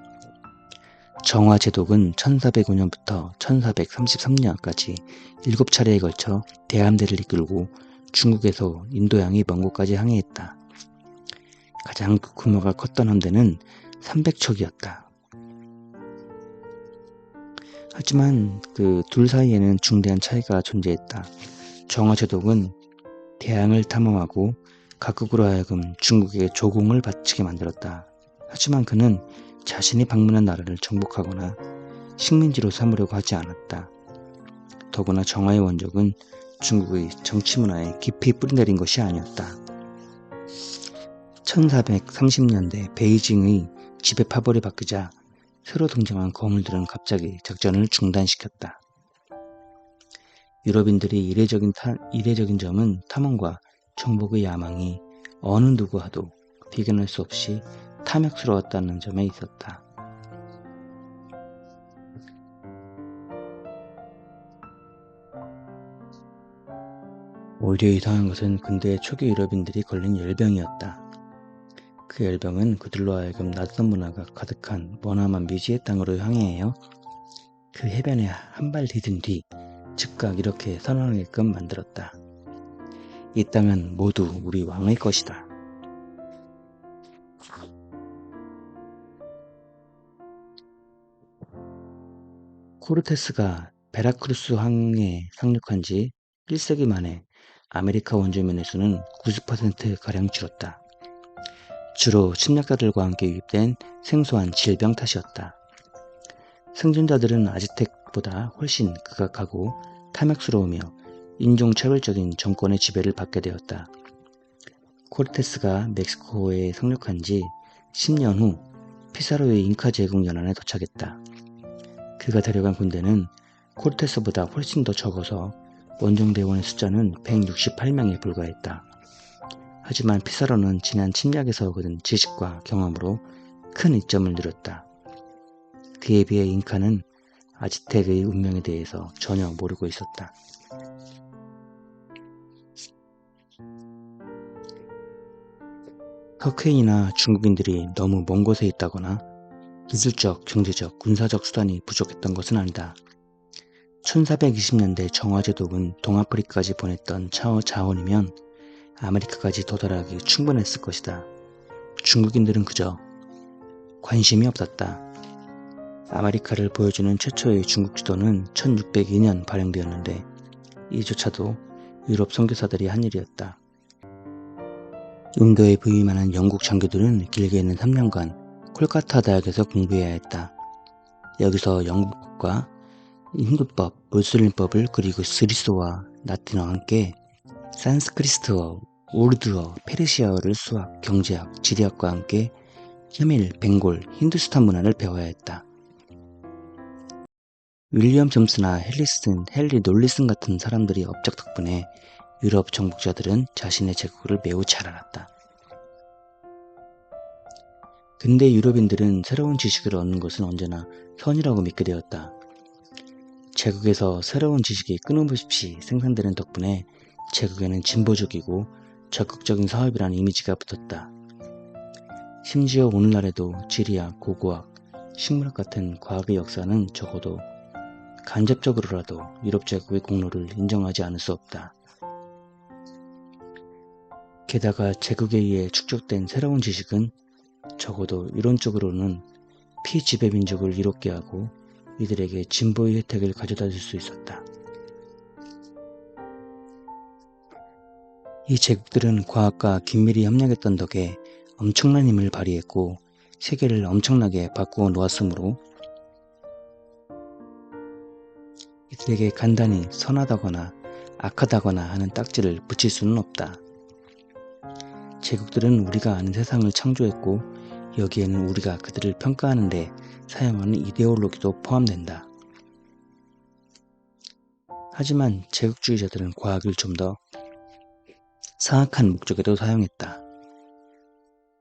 정화제독은 1405년부터 1433년까지 7차례에 걸쳐 대함대를 이끌고 중국에서 인도양의 먼 곳까지 항해했다. 가장 규모가 컸던 함대는 300척이었다. 하지만 그 둘 사이에는 중대한 차이가 존재했다. 정화제독은 대항을 탐험하고 각국으로 하여금 중국에게 조공을 바치게 만들었다. 하지만 그는 자신이 방문한 나라를 정복하거나 식민지로 삼으려고 하지 않았다. 더구나 정화의 원적은 중국의 정치문화에 깊이 뿌리내린 것이 아니었다. 1430년대 베이징의 지배 파벌이 바뀌자 새로 등장한 거물들은 갑자기 작전을 중단시켰다. 유럽인들이 이례적인 점은 탐험과 정복의 야망이 어느 누구와도 비견할 수 없이 탐욕스러웠다는 점에 있었다. 오히려 이상한 것은 근대 초기 유럽인들이 걸린 열병이었다. 그 열병은 그들로 하여금 낯선 문화가 가득한 머나먼 미지의 땅으로 항해하여 그 해변에 한 발 디딘 뒤 즉각 이렇게 선언하게끔 만들었다. 이 땅은 모두 우리 왕의 것이다. 코르테스가 베라크루스 항해에 상륙한 지 1세기 만에 아메리카 원주민의 수는 90%가량 줄었다. 주로 침략자들과 함께 유입된 생소한 질병 탓이었다. 생존자들은 아즈텍보다 훨씬 극악하고 탐욕스러우며 인종차별적인 정권의 지배를 받게 되었다. 코르테스가 멕시코에 상륙한 지 10년 후 피사로의 잉카 제국 연안에 도착했다. 그가 데려간 군대는 코르테스보다 훨씬 더 적어서 원정대원의 숫자는 168명에 불과했다. 하지만 피사로는 지난 침략에서 얻은 지식과 경험으로 큰 이점을 누렸다. 그에 비해 잉카는 아즈텍의 운명에 대해서 전혀 모르고 있었다. 터크인이나 중국인들이 너무 먼 곳에 있다거나 기술적, 경제적, 군사적 수단이 부족했던 것은 아니다. 1420년대 정화제독은 동아프리카까지 보냈던 자원이면 아메리카까지 도달하기 충분했을 것이다. 중국인들은 그저 관심이 없었다. 아메리카를 보여주는 최초의 중국 지도는 1602년 발행되었는데 이조차도 유럽 선교사들이 한 일이었다. 인도에 부임하는 영국 장교들은 길게는 3년간 콜카타 대학에서 공부해야 했다. 여기서 영국과 힌두법, 무슬림법을 그리고 그리스어와 라틴어와 함께 산스크리트어, 우르두어, 페르시아어를 수학, 경제학, 지리학과 함께 타밀, 벵골, 힌두스탄 문화를 배워야 했다. 윌리엄 점스나 헨리 놀리슨 같은 사람들의 업적 덕분에 유럽 정복자들은 자신의 제국을 매우 잘 알았다. 근대 유럽인들은 새로운 지식을 얻는 것은 언제나 선이라고 믿게 되었다. 제국에서 새로운 지식이 끊임없이 생산되는 덕분에 제국에는 진보적이고 적극적인 사업이라는 이미지가 붙었다. 심지어 오늘날에도 지리학, 고고학, 식물학 같은 과학의 역사는 적어도 간접적으로라도 유럽 제국의 공로를 인정하지 않을 수 없다. 게다가 제국에 의해 축적된 새로운 지식은 적어도 이론적으로는 피지배 민족을 이롭게 하고 이들에게 진보의 혜택을 가져다 줄 수 있었다. 이 제국들은 과학과 긴밀히 협력했던 덕에 엄청난 힘을 발휘했고 세계를 엄청나게 바꾸어 놓았으므로 이들에게 간단히 선하다거나 악하다거나 하는 딱지를 붙일 수는 없다. 제국들은 우리가 아는 세상을 창조했고 여기에는 우리가 그들을 평가하는 데 사용하는 이데올로기도 포함된다. 하지만 제국주의자들은 과학을 좀 더 사악한 목적에도 사용했다.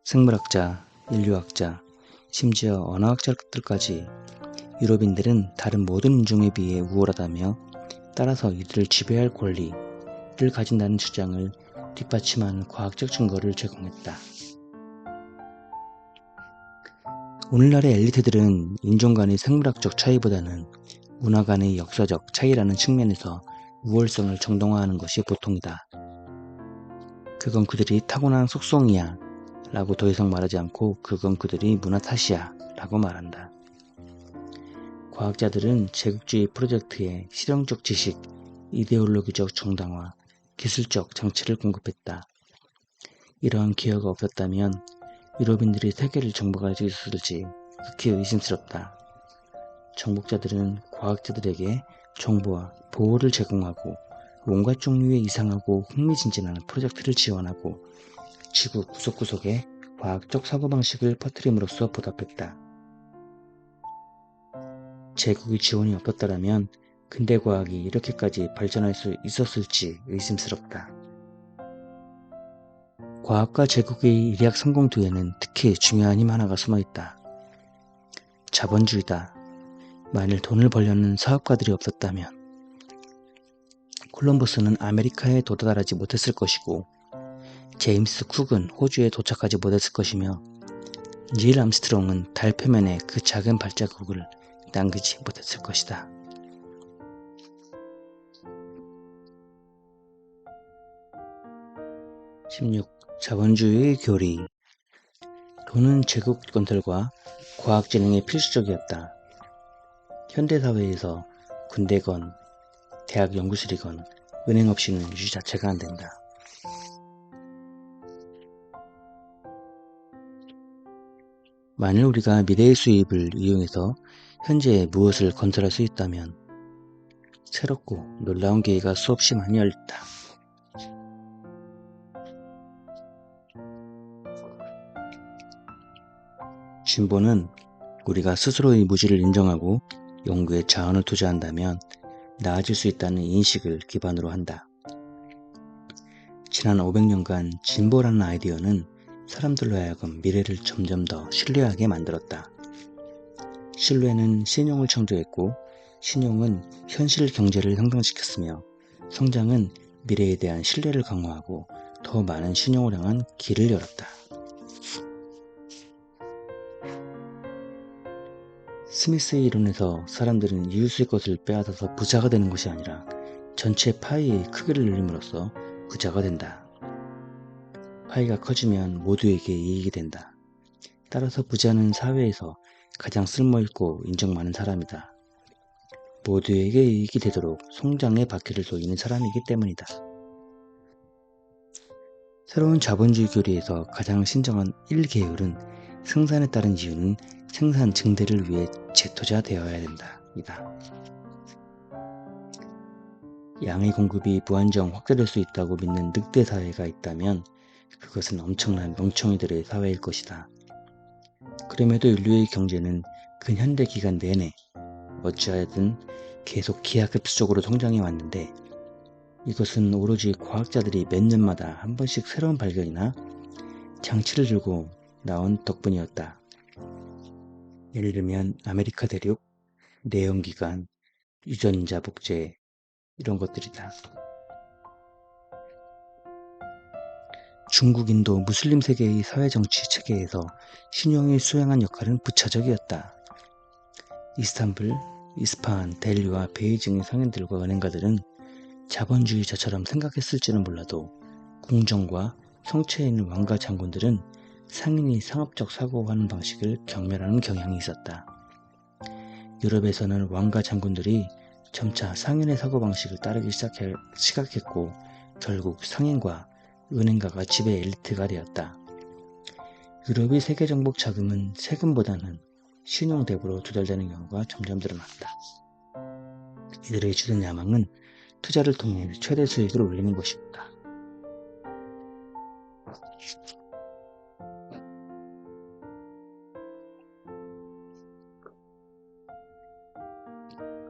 생물학자, 인류학자, 심지어 언어학자들까지 유럽인들은 다른 모든 인종에 비해 우월하다며 따라서 이들을 지배할 권리를 가진다는 주장을 뒷받침하는 과학적 증거를 제공했다. 오늘날의 엘리트들은 인종 간의 생물학적 차이보다는 문화 간의 역사적 차이라는 측면에서 우월성을 정당화하는 것이 보통이다. 그건 그들이 타고난 속성이야 라고 더 이상 말하지 않고 그건 그들이 문화 탓이야 라고 말한다. 과학자들은 제국주의 프로젝트에 실용적 지식, 이데올로기적 정당화, 기술적 장치를 공급했다. 이러한 기여가 없었다면 유럽인들이 세계를 정복할 수 있었을지 극히 의심스럽다. 정복자들은 과학자들에게 정보와 보호를 제공하고 온갖 종류의 이상하고 흥미진진한 프로젝트를 지원하고 지구 구석구석에 과학적 사고방식을 퍼뜨림으로써 보답했다. 제국의 지원이 없었다면 근대 과학이 이렇게까지 발전할 수 있었을지 의심스럽다. 과학과 제국의 일약 성공 뒤에는 특히 중요한 힘 하나가 숨어있다. 자본주의다. 만일 돈을 벌려는 사업가들이 없었다면 콜럼버스는 아메리카에 도달하지 못했을 것이고 제임스 쿡은 호주에 도착하지 못했을 것이며 닐 암스트롱은 달 표면에 그 작은 발자국을 남기지 못했을 것이다. 16. 자본주의의 교리. 돈은 제국 건설과 과학진흥에 필수적이었다. 현대사회에서 군대건, 대학 연구실이건 은행 없이는 유지 자체가 안 된다. 만일 우리가 미래의 수입을 이용해서 현재 무엇을 건설할 수 있다면 새롭고 놀라운 계기가 수없이 많이 열렸다. 진보는 우리가 스스로의 무지를 인정하고 연구에 자원을 투자한다면 나아질 수 있다는 인식을 기반으로 한다. 지난 500년간 진보라는 아이디어는 사람들로 하여금 미래를 점점 더 신뢰하게 만들었다. 신뢰는 신용을 창조했고 신용은 현실 경제를 향상시켰으며 성장은 미래에 대한 신뢰를 강화하고 더 많은 신용을 향한 길을 열었다. 스미스의 이론에서 사람들은 이웃의 것을 빼앗아서 부자가 되는 것이 아니라 전체 파이의 크기를 늘림으로써 부자가 된다. 파이가 커지면 모두에게 이익이 된다. 따라서 부자는 사회에서 가장 쓸모있고 인정 많은 사람이다. 모두에게 이익이 되도록 성장의 바퀴를 돌리는 사람이기 때문이다. 새로운 자본주의 교리에서 가장 신정한 1계율은 생산에 따른 이유는 생산 증대를 위해 재투자되어야 된다. 이다. 양의 공급이 무한정 확대될 수 있다고 믿는 늑대 사회가 있다면 그것은 엄청난 멍청이들의 사회일 것이다. 그럼에도 인류의 경제는 근현대 기간 내내 어찌하여든 계속 기하급수적으로 성장해 왔는데 이것은 오로지 과학자들이 몇 년마다 한 번씩 새로운 발견이나 장치를 들고 나온 덕분이었다. 예를 들면 아메리카 대륙, 내연기관, 유전자 복제 이런 것들이다. 중국, 인도, 무슬림 세계의 사회정치 체계에서 신용이 수행한 역할은 부차적이었다. 이스탄불, 이스파한, 델리와 베이징의 상인들과 은행가들은 자본주의자처럼 생각했을지는 몰라도 궁정과 성체에 있는 왕과 장군들은 상인이 상업적 사고하는 방식을 경멸하는 경향이 있었다. 유럽에서는 왕과 장군들이 점차 상인의 사고방식을 따르기 시작했고 결국 상인과 은행가가 지배 엘리트가 되었다. 유럽의 세계정복 자금은 세금보다는 신용대부로 조달되는 경우가 점점 늘어났다. 이들의 주된 야망은 투자를 통해 최대 수익을 올리는 것이었다.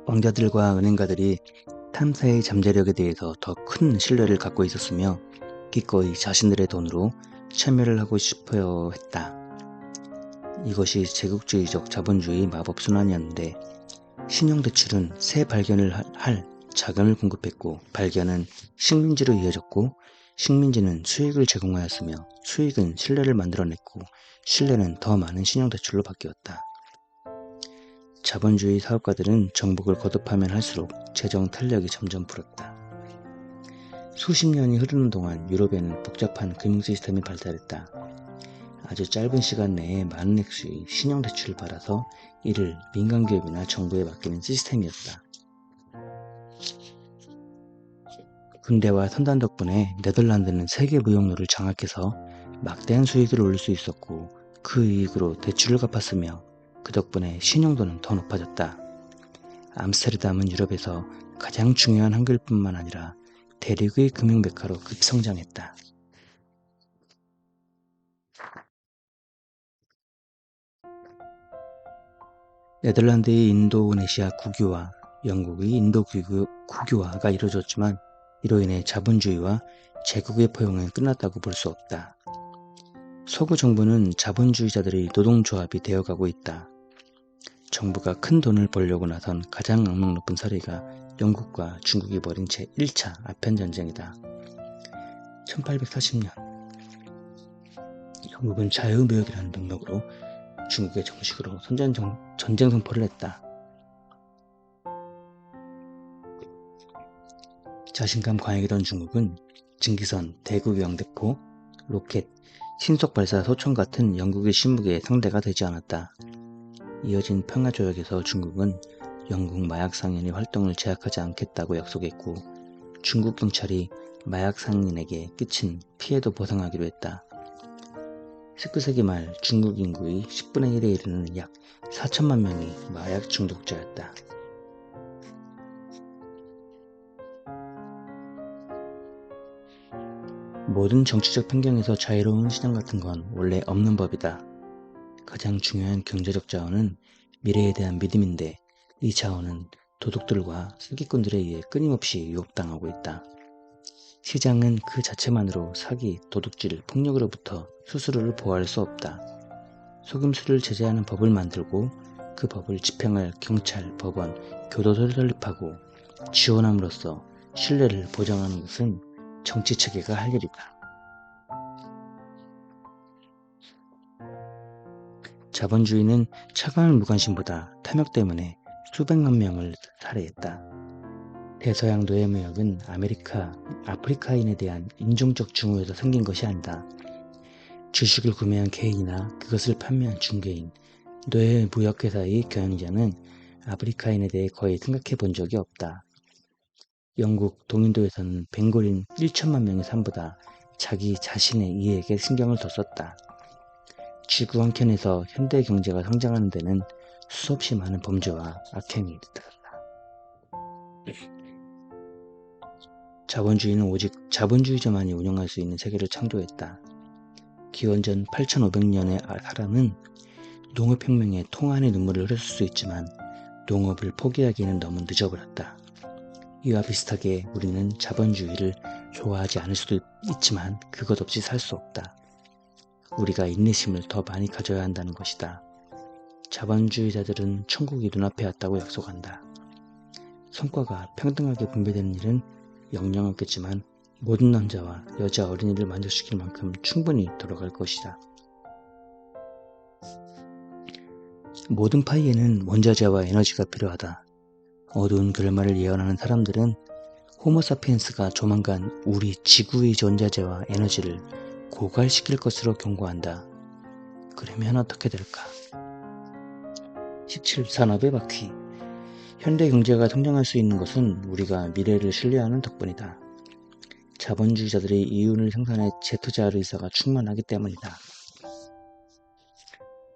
왕자들과 은행가들이 탐사의 잠재력에 대해서 더 큰 신뢰를 갖고 있었으며 기꺼이 자신들의 돈으로 참여를 하고 싶어 했다. 이것이 제국주의적 자본주의 마법순환이었는데 신용대출은 새 발견을 할 자금을 공급했고 발견은 식민지로 이어졌고 식민지는 수익을 제공하였으며 수익은 신뢰를 만들어냈고 신뢰는 더 많은 신용대출로 바뀌었다. 자본주의 사업가들은 정복을 거듭하면 할수록 재정 탄력이 점점 불었다. 수십 년이 흐르는 동안 유럽에는 복잡한 금융 시스템이 발달했다. 아주 짧은 시간 내에 많은 액수의 신용대출을 받아서 이를 민간기업이나 정부에 맡기는 시스템이었다. 군대와 선단 덕분에 네덜란드는 세계 무역로를 장악해서 막대한 수익을 올릴 수 있었고 그 이익으로 대출을 갚았으며 그 덕분에 신용도는 더 높아졌다. 암스테르담은 유럽에서 가장 중요한 항구뿐만 아니라 대륙의 금융메카로 급성장했다. 네덜란드의 인도네시아 국유화, 영국의 인도 국유화가 이루어졌지만 이로 인해 자본주의와 제국의 포용은 끝났다고 볼 수 없다. 서구 정부는 자본주의자들의 노동조합이 되어가고 있다. 정부가 큰 돈을 벌려고 나선 가장 악명 높은 사례가 영국과 중국이 벌인 제1차 아편전쟁이다. 1840년 영국은 자유무역이라는 명목으로 중국에 정식으로 전쟁 선포를 했다. 자신감 광역이던 중국은 증기선, 대구 영대포, 로켓, 신속발사 소총 같은 영국의 침묵에 상대가 되지 않았다. 이어진 평화조약에서 중국은 영국 마약 상인의 활동을 제약하지 않겠다고 약속했고 중국 경찰이 마약 상인에게 끼친 피해도 보상하기로 했다. 19세기 말 중국 인구의 10분의 1에 이르는 약 4천만 명이 마약 중독자였다. 모든 정치적 편견에서 자유로운 시장 같은 건 원래 없는 법이다. 가장 중요한 경제적 자원은 미래에 대한 믿음인데 이 자원은 도둑들과 사기꾼들에 의해 끊임없이 유혹당하고 있다. 시장은 그 자체만으로 사기, 도둑질, 폭력으로부터 스스로를 보호할 수 없다. 속임수를 제재하는 법을 만들고 그 법을 집행할 경찰, 법원, 교도소를 설립하고 지원함으로써 신뢰를 보장하는 것은 정치체계가 할 일이다. 자본주의는 차가운 무관심보다 탐욕 때문에 수백만 명을 살해했다. 대서양도의 무역은 아프리카인에 대한 인종적 증오에서 생긴 것이 아니다. 주식을 구매한 개인이나 그것을 판매한 중개인, 노예 무역회사의 경영자는 아프리카인에 대해 거의 생각해 본 적이 없다. 영국 동인도에서는 벵골인 1천만 명의 삶보다 자기 자신의 이익에 신경을 더 썼다. 지구 한켠에서 현대 경제가 성장하는 데는 수없이 많은 범죄와 악행이 뒤따랐다. 자본주의는 오직 자본주의자만이 운영할 수 있는 세계를 창조했다. 기원전 8500년의 사람은 농업혁명에 통한의 눈물을 흘렸을 수 있지만 농업을 포기하기에는 너무 늦어버렸다. 이와 비슷하게 우리는 자본주의를 좋아하지 않을 수도 있지만 그것 없이 살 수 없다. 우리가 인내심을 더 많이 가져야 한다는 것이다. 자본주의자들은 천국이 눈앞에 왔다고 약속한다. 성과가 평등하게 분배되는 일은 영영 없겠지만 모든 남자와 여자 어린이를 만족시킬 만큼 충분히 돌아갈 것이다. 모든 파이에는 원자재와 에너지가 필요하다. 어두운 결말을 예언하는 사람들은 호모사피엔스가 조만간 우리 지구의 원자재와 에너지를 고갈시킬 것으로 경고한다. 그러면 어떻게 될까? 17. 산업의 바퀴. 현대 경제가 성장할 수 있는 것은 우리가 미래를 신뢰하는 덕분이다. 자본주의자들이 이윤을 생산해 재투자할 의사가 충만하기 때문이다.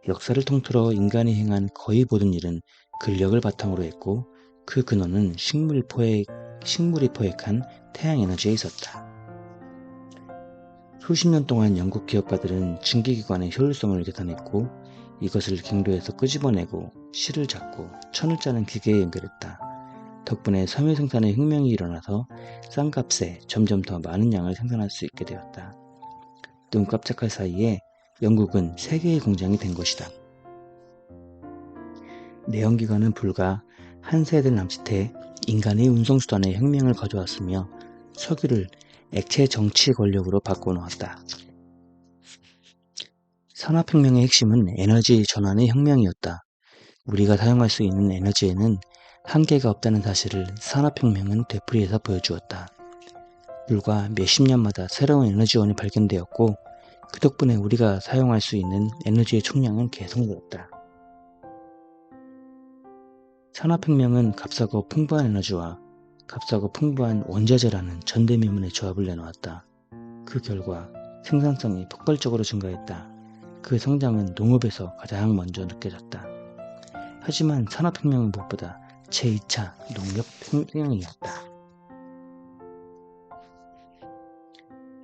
역사를 통틀어 인간이 행한 거의 모든 일은 근력을 바탕으로 했고 그 근원은 식물이 포획한 태양에너지에 있었다. 수십 년 동안 영국 기업가들은 증기기관의 효율성을 계산했고 이것을 갱도에서 끄집어내고 실을 잡고 천을 짜는 기계에 연결했다. 덕분에 섬유 생산의 혁명이 일어나서 싼 값에 점점 더 많은 양을 생산할 수 있게 되었다. 눈 깜짝할 사이에 영국은 세계의 공장이 된 것이다. 내연기관은 불과 한 세대 남짓해 인간의 운송수단의 혁명을 가져왔으며 석유를 액체 정치 권력으로 바꿔놓았다. 산업혁명의 핵심은 에너지 전환의 혁명이었다. 우리가 사용할 수 있는 에너지에는 한계가 없다는 사실을 산업혁명은 되풀이해서 보여주었다. 불과 몇십 년마다 새로운 에너지원이 발견되었고 그 덕분에 우리가 사용할 수 있는 에너지의 총량은 계속 늘었다. 산업혁명은 값싸고 풍부한 에너지와 값싸고 풍부한 원자재라는 전대미문의 조합을 내놓았다. 그 결과 생산성이 폭발적으로 증가했다. 그 성장은 농업에서 가장 먼저 느껴졌다. 하지만 산업혁명은 무엇보다 제2차 농업혁명이었다.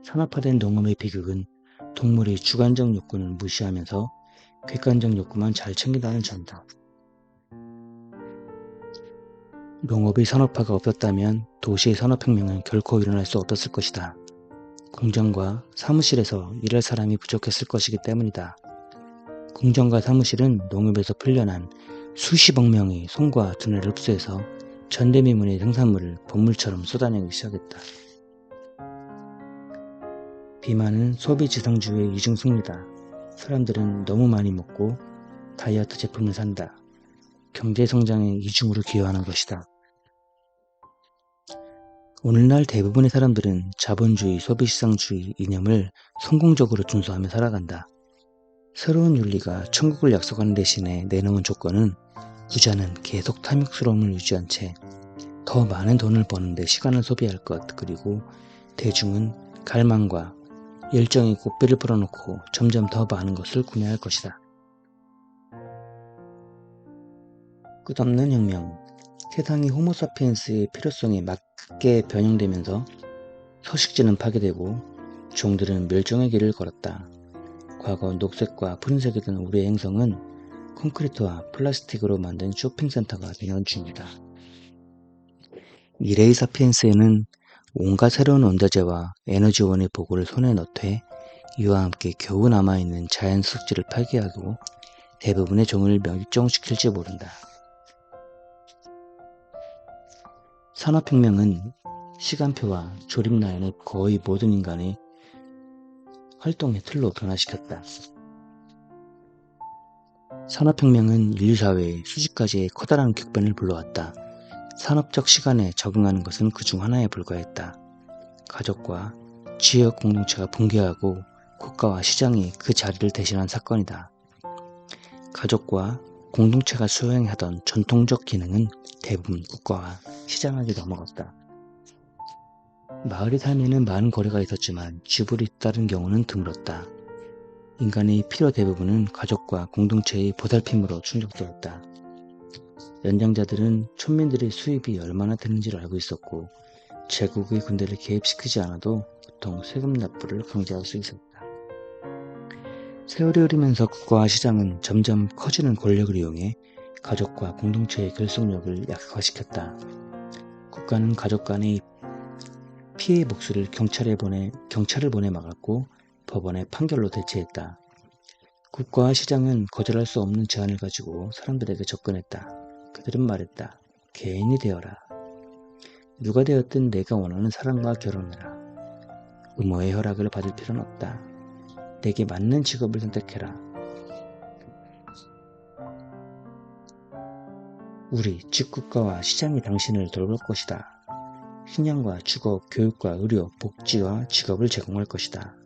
산업화된 농업의 비극은 동물의 주관적 욕구를 무시하면서 객관적 욕구만 잘 챙긴다는 점이다. 농업의 산업화가 없었다면 도시의 산업혁명은 결코 일어날 수 없었을 것이다. 공장과 사무실에서 일할 사람이 부족했을 것이기 때문이다. 공장과 사무실은 농업에서 풀려난 수십억 명의 손과 두뇌를 흡수해서 전대미문의 생산물을 본물처럼 쏟아내기 시작했다. 비만은 소비지상주의의 이중승리다. 사람들은 너무 많이 먹고 다이어트 제품을 산다. 경제성장의 이중으로 기여하는 것이다. 오늘날 대부분의 사람들은 자본주의, 소비시장주의 이념을 성공적으로 준수하며 살아간다. 새로운 윤리가 천국을 약속하는 대신에 내놓은 조건은 부자는 계속 탐욕스러움을 유지한 채 더 많은 돈을 버는데 시간을 소비할 것, 그리고 대중은 갈망과 열정의 고삐를 불어넣고 점점 더 많은 것을 구매할 것이다. 끝없는 혁명. 세상이 호모사피엔스의 필요성에 맞게 변형되면서 서식지는 파괴되고 종들은 멸종의 길을 걸었다. 과거 녹색과 푸른색이던 우리의 행성은 콘크리트와 플라스틱으로 만든 쇼핑센터가 되는 중이다. 미래의 사피엔스에는 온갖 새로운 원자재와 에너지원의 보고를 손에 넣되 이와 함께 겨우 남아있는 자연 수색지를 파괴하고 대부분의 종을 멸종시킬지 모른다. 산업혁명은 시간표와 조립라인을 거의 모든 인간의 활동의 틀로 변화시켰다. 산업혁명은 인류사회의 수직까지의 커다란 격변을 불러왔다. 산업적 시간에 적응하는 것은 그중 하나에 불과했다. 가족과 지역 공동체가 붕괴하고 국가와 시장이 그 자리를 대신한 사건이다. 가족과 공동체가 수행하던 전통적 기능은 대부분 국가와 시장에게 넘어갔다. 마을의 삶에는 많은 거래가 있었지만 쥐불이 따른 경우는 드물었다. 인간의 필요 대부분은 가족과 공동체의 보살핌으로 충족되었다. 연장자들은 촌민들의 수입이 얼마나 되는지를 알고 있었고 제국의 군대를 개입시키지 않아도 보통 세금 납부를 강제할 수 있었다. 세월이 흐르면서 국가와 시장은 점점 커지는 권력을 이용해 가족과 공동체의 결속력을 약화시켰다. 국가는 가족 간의 피해 복수를 경찰을 보내 막았고 법원의 판결로 대체했다. 국가와 시장은 거절할 수 없는 제한을 가지고 사람들에게 접근했다. 그들은 말했다. 개인이 되어라. 누가 되었든 내가 원하는 사람과 결혼해라. 부모의 허락을 받을 필요는 없다. 내게 맞는 직업을 선택해라. 우리 즉 국가와 시장이 당신을 돌볼 것이다. 식량과 주거, 교육과 의료, 복지와 직업을 제공할 것이다.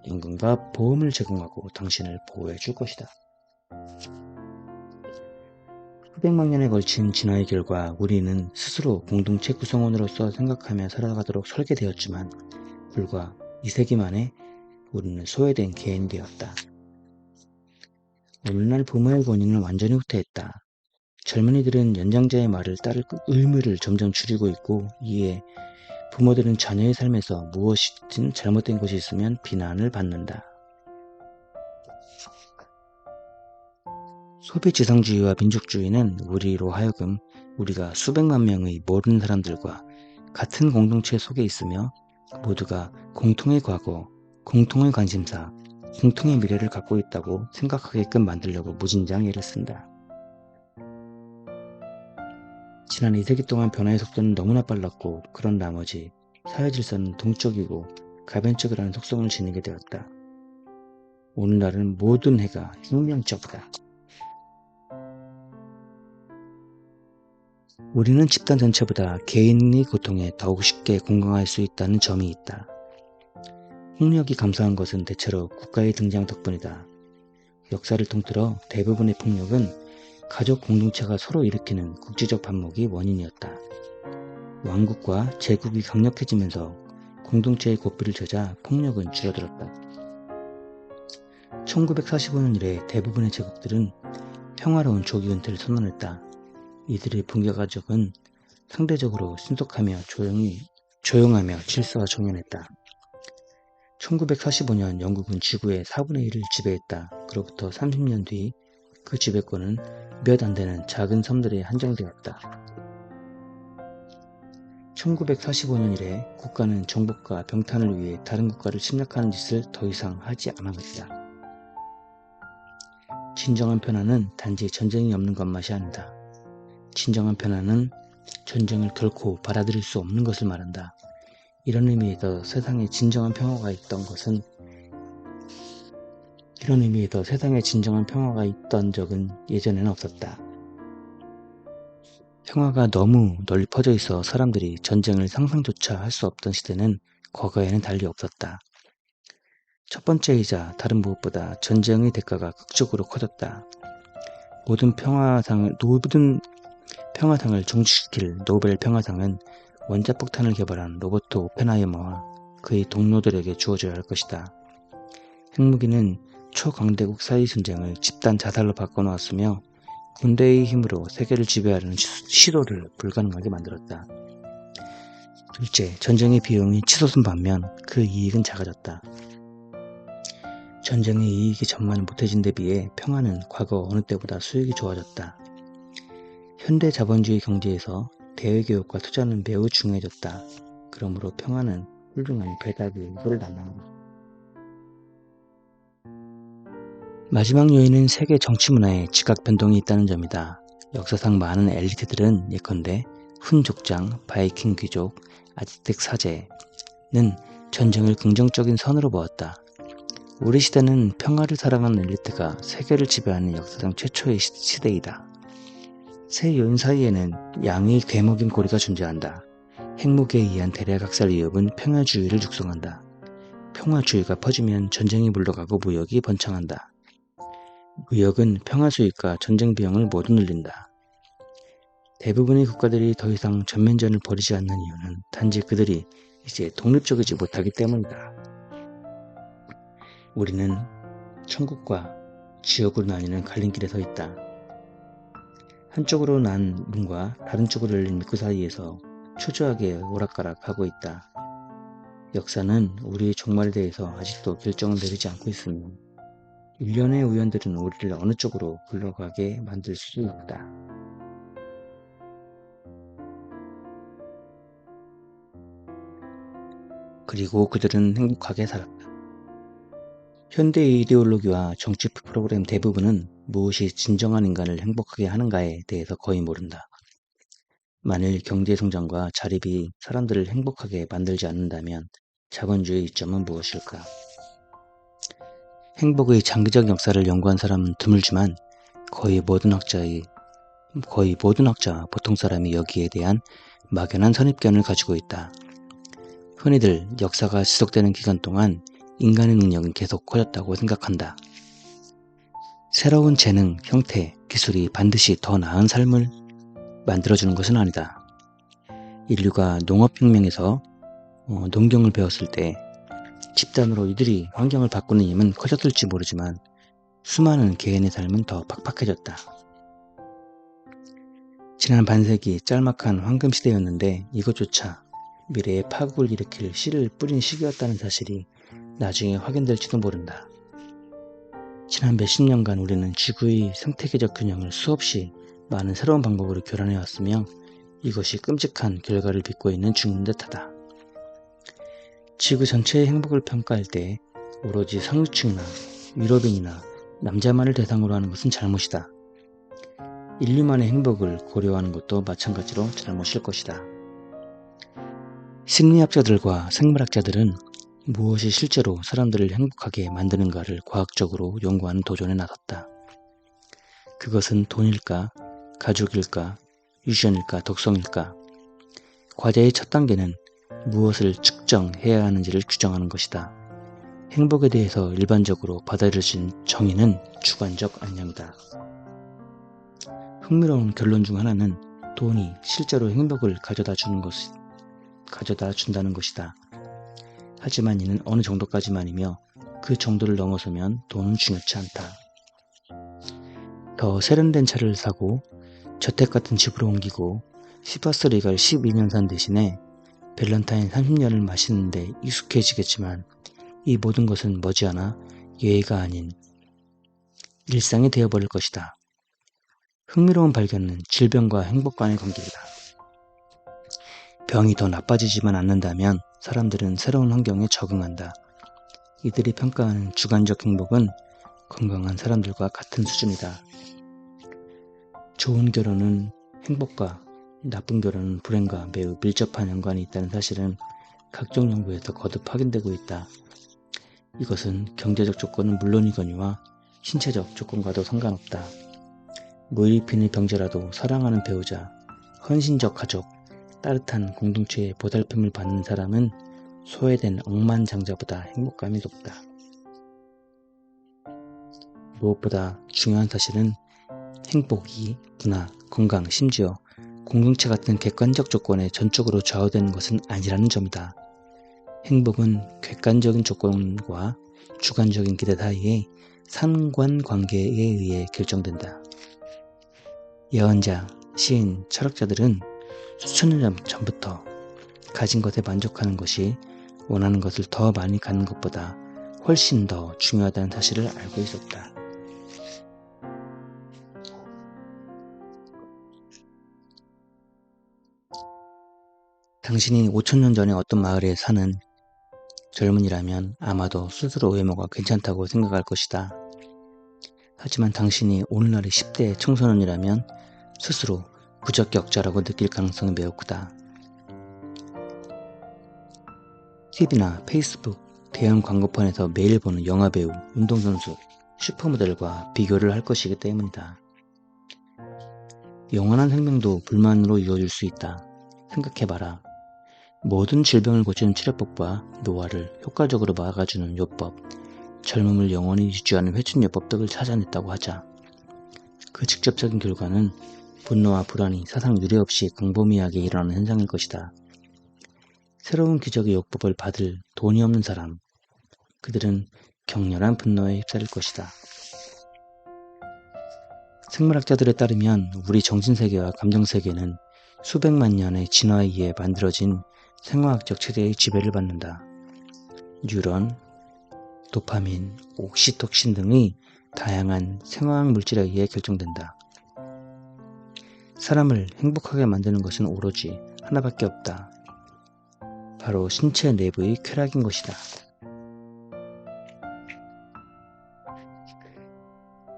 임금과 보험을 제공하고 당신을 보호해 줄 것이다. 수백만 년에 걸친 진화의 결과 우리는 스스로 공동체 구성원으로서 생각하며 살아가도록 설계되었지만 불과 2세기 만에 우리는 소외된 개인이 되었다. 오늘날 부모의 권위는 완전히 후퇴했다. 젊은이들은 연장자의 말을 따를 의무를 점점 줄이고 있고 이에 부모들은 자녀의 삶에서 무엇이든 잘못된 것이 있으면 비난을 받는다. 소비지상주의와 민족주의는 우리로 하여금 우리가 수백만 명의 모르는 사람들과 같은 공동체 속에 있으며 모두가 공통의 과거, 공통의 관심사, 공통의 미래를 갖고 있다고 생각하게끔 만들려고 무진장 애를 쓴다. 지난 2세기 동안 변화의 속도는 너무나 빨랐고 그런 나머지 사회질서는 동적이고 가변적이라는 속성을 지니게 되었다. 오늘날은 모든 해가 혁명적이다. 우리는 집단 전체보다 개인의 고통에 더욱 쉽게 공감할 수 있다는 점이 있다. 폭력이 감소한 것은 대체로 국가의 등장 덕분이다. 역사를 통틀어 대부분의 폭력은 가족 공동체가 서로 일으키는 국지적 반목이 원인이었다. 왕국과 제국이 강력해지면서 공동체의 고삐를 쳐자 폭력은 줄어들었다. 1945년 이래 대부분의 제국들은 평화로운 조기 은퇴를 선언했다. 이들의 붕괴 가족은 상대적으로 신속하며 조용하며 질서가 정연했다. 1945년 영국은 지구의 4분의 1을 지배했다. 그로부터 30년 뒤 그 지배권은 몇 안 되는 작은 섬들에 한정되었다. 1945년 이래 국가는 정복과 병탄을 위해 다른 국가를 침략하는 짓을 더 이상 하지 않았다. 진정한 평화는 단지 전쟁이 없는 것만이 아니다. 진정한 평화는 전쟁을 결코 받아들일 수 없는 것을 말한다. 이런 의미에서 세상에 진정한 평화가 있던 적은 예전에는 없었다. 평화가 너무 널리 퍼져 있어 사람들이 전쟁을 상상조차 할 수 없던 시대는 과거에는 달리 없었다. 첫 번째이자 다른 무엇보다 전쟁의 대가가 극적으로 커졌다. 모든 평화상을 종식시킬 노벨 평화상은 원자폭탄을 개발한 로버트 오펜하이머와 그의 동료들에게 주어져야 할 것이다. 핵무기는 초강대국 사이 전쟁을 집단 자살로 바꿔놓았으며 군대의 힘으로 세계를 지배하려는 시도를 불가능하게 만들었다. 둘째, 전쟁의 비용이 치솟은 반면 그 이익은 작아졌다. 전쟁의 이익이 전만 못해진 데 비해 평화는 과거 어느 때보다 수익이 좋아졌다. 현대 자본주의 경제에서 대외교육과 투자는 매우 중요해졌다. 그러므로 평화는 훌륭한 배달의 이익을 담당한다. 마지막 요인은 세계 정치 문화에 지각 변동이 있다는 점이다. 역사상 많은 엘리트들은 예컨대 훈족장, 바이킹 귀족, 아즈텍 사제는 전쟁을 긍정적인 선으로 보았다. 우리 시대는 평화를 사랑하는 엘리트가 세계를 지배하는 역사상 최초의 시대이다. 세 요인 사이에는 양의 되먹인 고리가 존재한다. 핵무기에 의한 대략학살 위협은 평화주의를 육성한다. 평화주의가 퍼지면 전쟁이 물러가고 무역이 번창한다. 무역은 평화 수익과 전쟁 비용을 모두 늘린다. 대부분의 국가들이 더 이상 전면전을 벌이지 않는 이유는 단지 그들이 이제 독립적이지 못하기 때문이다. 우리는 천국과 지옥으로 나뉘는 갈림길에 서 있다. 한쪽으로 난 문과 다른 쪽으로 열린 입구 사이에서 초조하게 오락가락하고 있다. 역사는 우리의 종말에 대해서 아직도 결정을 내리지 않고 있으며 일련의 우연들은 우리를 어느 쪽으로 굴러가게 만들 수 있다. 그리고 그들은 행복하게 살았다. 현대 이데올로기와 정치 프로그램 대부분은 무엇이 진정한 인간을 행복하게 하는가에 대해서 거의 모른다. 만일 경제성장과 자립이 사람들을 행복하게 만들지 않는다면 자본주의의 이점은 무엇일까? 행복의 장기적 역사를 연구한 사람은 드물지만 거의 모든 학자와 보통 사람이 여기에 대한 막연한 선입견을 가지고 있다. 흔히들 역사가 지속되는 기간 동안 인간의 능력은 계속 커졌다고 생각한다. 새로운 재능, 형태, 기술이 반드시 더 나은 삶을 만들어주는 것은 아니다. 인류가 농업혁명에서 농경을 배웠을 때 집단으로 이들이 환경을 바꾸는 힘은 커졌을지 모르지만 수많은 개인의 삶은 더 팍팍해졌다. 지난 반세기 짤막한 황금시대였는데 이것조차 미래에 파국을 일으킬 씨를 뿌린 시기였다는 사실이 나중에 확인될지도 모른다. 지난 몇십 년간 우리는 지구의 생태계적 균형을 수없이 많은 새로운 방법으로 교란해왔으며 이것이 끔찍한 결과를 빚고 있는 중인 듯하다. 지구 전체의 행복을 평가할 때 오로지 상류층이나 유럽인이나 남자만을 대상으로 하는 것은 잘못이다. 인류만의 행복을 고려하는 것도 마찬가지로 잘못일 것이다. 심리학자들과 생물학자들은 무엇이 실제로 사람들을 행복하게 만드는가를 과학적으로 연구하는 도전에 나섰다. 그것은 돈일까, 가족일까, 유전일까, 독성일까? 과제의 첫 단계는 무엇을 측정해야 하는지를 규정하는 것이다. 행복에 대해서 일반적으로 받아들여진 정의는 주관적 안녕이다. 흥미로운 결론 중 하나는 돈이 실제로 행복을 가져다 준다는 것이다. 하지만 이는 어느 정도까지만이며 그 정도를 넘어서면 돈은 중요치 않다. 더 세련된 차를 사고 저택 같은 집으로 옮기고 시바스 리갈 12년 산 대신에 밸런타인 30년을 마시는데 익숙해지겠지만 이 모든 것은 머지않아 예의가 아닌 일상이 되어버릴 것이다. 흥미로운 발견은 질병과 행복 간의 관계이다. 병이 더 나빠지지만 않는다면 사람들은 새로운 환경에 적응한다. 이들이 평가하는 주관적 행복은 건강한 사람들과 같은 수준이다. 좋은 결혼은 행복과 나쁜 결혼은 불행과 매우 밀접한 연관이 있다는 사실은 각종 연구에서 거듭 확인되고 있다. 이것은 경제적 조건은 물론이거니와 신체적 조건과도 상관없다. 무일푼의 병자라도 사랑하는 배우자, 헌신적 가족, 따뜻한 공동체의 보살핌을 받는 사람은 소외된 억만장자보다 행복감이 높다. 무엇보다 중요한 사실은 행복이 문화, 건강, 심지어 공동체 같은 객관적 조건에 전적으로 좌우되는 것은 아니라는 점이다. 행복은 객관적인 조건과 주관적인 기대 사이의 상관관계에 의해 결정된다. 예언자, 시인, 철학자들은 수천 년 전부터 가진 것에 만족하는 것이 원하는 것을 더 많이 갖는 것보다 훨씬 더 중요하다는 사실을 알고 있었다. 당신이 5천년 전에 어떤 마을에 사는 젊은이라면 아마도 스스로 외모가 괜찮다고 생각할 것이다. 하지만 당신이 오늘날의 10대 청소년이라면 스스로 부적격자라고 느낄 가능성이 매우 크다. TV나 페이스북, 대형 광고판에서 매일 보는 영화배우, 운동선수, 슈퍼모델과 비교를 할 것이기 때문이다. 영원한 생명도 불만으로 이어질 수 있다. 생각해봐라. 모든 질병을 고치는 치료법과 노화를 효과적으로 막아주는 요법, 젊음을 영원히 유지하는 회춘요법 등을 찾아냈다고 하자. 그 직접적인 결과는 분노와 불안이 사상 유례없이 광범위하게 일어나는 현상일 것이다. 새로운 기적의 요법을 받을 돈이 없는 사람, 그들은 격렬한 분노에 휩싸릴 것이다. 생물학자들에 따르면 우리 정신세계와 감정세계는 수백만 년의 진화에 의해 만들어진 생화학적 체제의 지배를 받는다. 뉴런, 도파민, 옥시토신 등의 다양한 생화학 물질에 의해 결정된다. 사람을 행복하게 만드는 것은 오로지 하나밖에 없다. 바로 신체 내부의 쾌락인 것이다.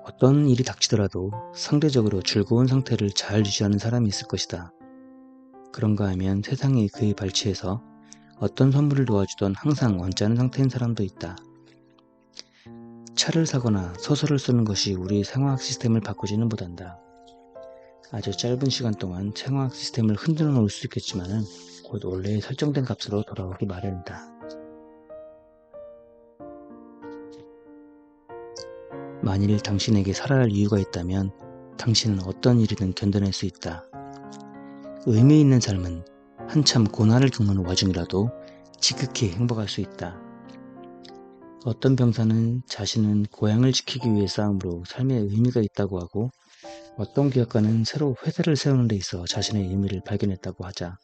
어떤 일이 닥치더라도 상대적으로 즐거운 상태를 잘 유지하는 사람이 있을 것이다. 그런가 하면 세상이 그의 발치에서 어떤 선물을 도와주던 항상 언짢은 상태인 사람도 있다. 차를 사거나 소설을 쓰는 것이 우리 생화학 시스템을 바꾸지는 못한다. 아주 짧은 시간 동안 생화학 시스템을 흔들어 놓을 수 있겠지만 곧 원래의 설정된 값으로 돌아오기 마련이다. 만일 당신에게 살아야 할 이유가 있다면 당신은 어떤 일이든 견뎌낼 수 있다. 의미 있는 삶은 한참 고난을 겪는 와중이라도 지극히 행복할 수 있다. 어떤 병사는 자신은 고향을 지키기 위해 싸움으로 삶에 의미가 있다고 하고 어떤 기업가는 새로 회사를 세우는 데 있어 자신의 의미를 발견했다고 하자.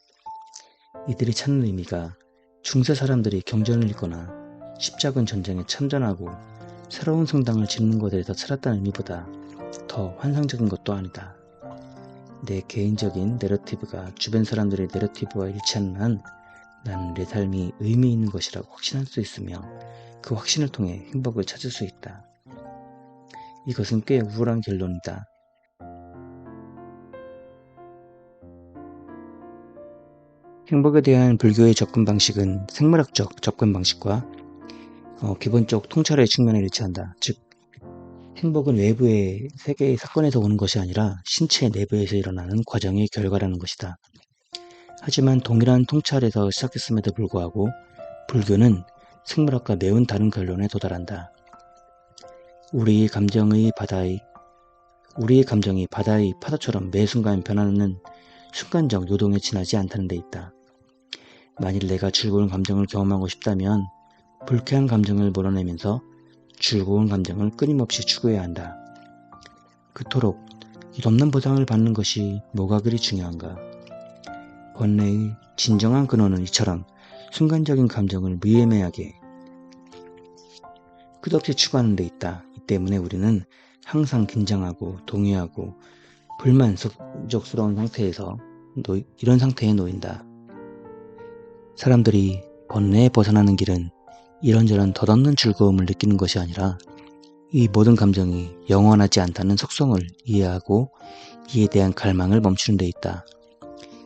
이들이 찾는 의미가 중세 사람들이 경전을 읽거나 십자군 전쟁에 참전하고 새로운 성당을 짓는 것에 더 찾았다는 의미보다 더 환상적인 것도 아니다. 내 개인적인 내러티브가 주변 사람들의 내러티브와 일치하는 한 나는 내 삶이 의미 있는 것이라고 확신할 수 있으며 그 확신을 통해 행복을 찾을 수 있다. 이것은 꽤 우울한 결론이다. 행복에 대한 불교의 접근 방식은 생물학적 접근 방식과 기본적 통찰의 측면에 일치한다. 즉, 행복은 외부의 세계의 사건에서 오는 것이 아니라 신체 내부에서 일어나는 과정의 결과라는 것이다. 하지만 동일한 통찰에서 시작했음에도 불구하고 불교는 생물학과 매우 다른 결론에 도달한다. 우리의 감정이 바다의 파도처럼 매 순간 변하는 순간적 요동에 지나지 않다는 데 있다. 만일 내가 즐거운 감정을 경험하고 싶다면 불쾌한 감정을 몰아내면서 즐거운 감정을 끊임없이 추구해야 한다. 그토록 없는 보상을 받는 것이 뭐가 그리 중요한가? 번뇌의 진정한 근원은 이처럼 순간적인 감정을 무의미하게 끝없이 추구하는 데 있다. 이 때문에 우리는 항상 긴장하고 동요하고 불만족스러운 이런 상태에 놓인다. 사람들이 번뇌에 벗어나는 길은 이런저런 덧없는 즐거움을 느끼는 것이 아니라 이 모든 감정이 영원하지 않다는 속성을 이해하고 이에 대한 갈망을 멈추는 데 있다.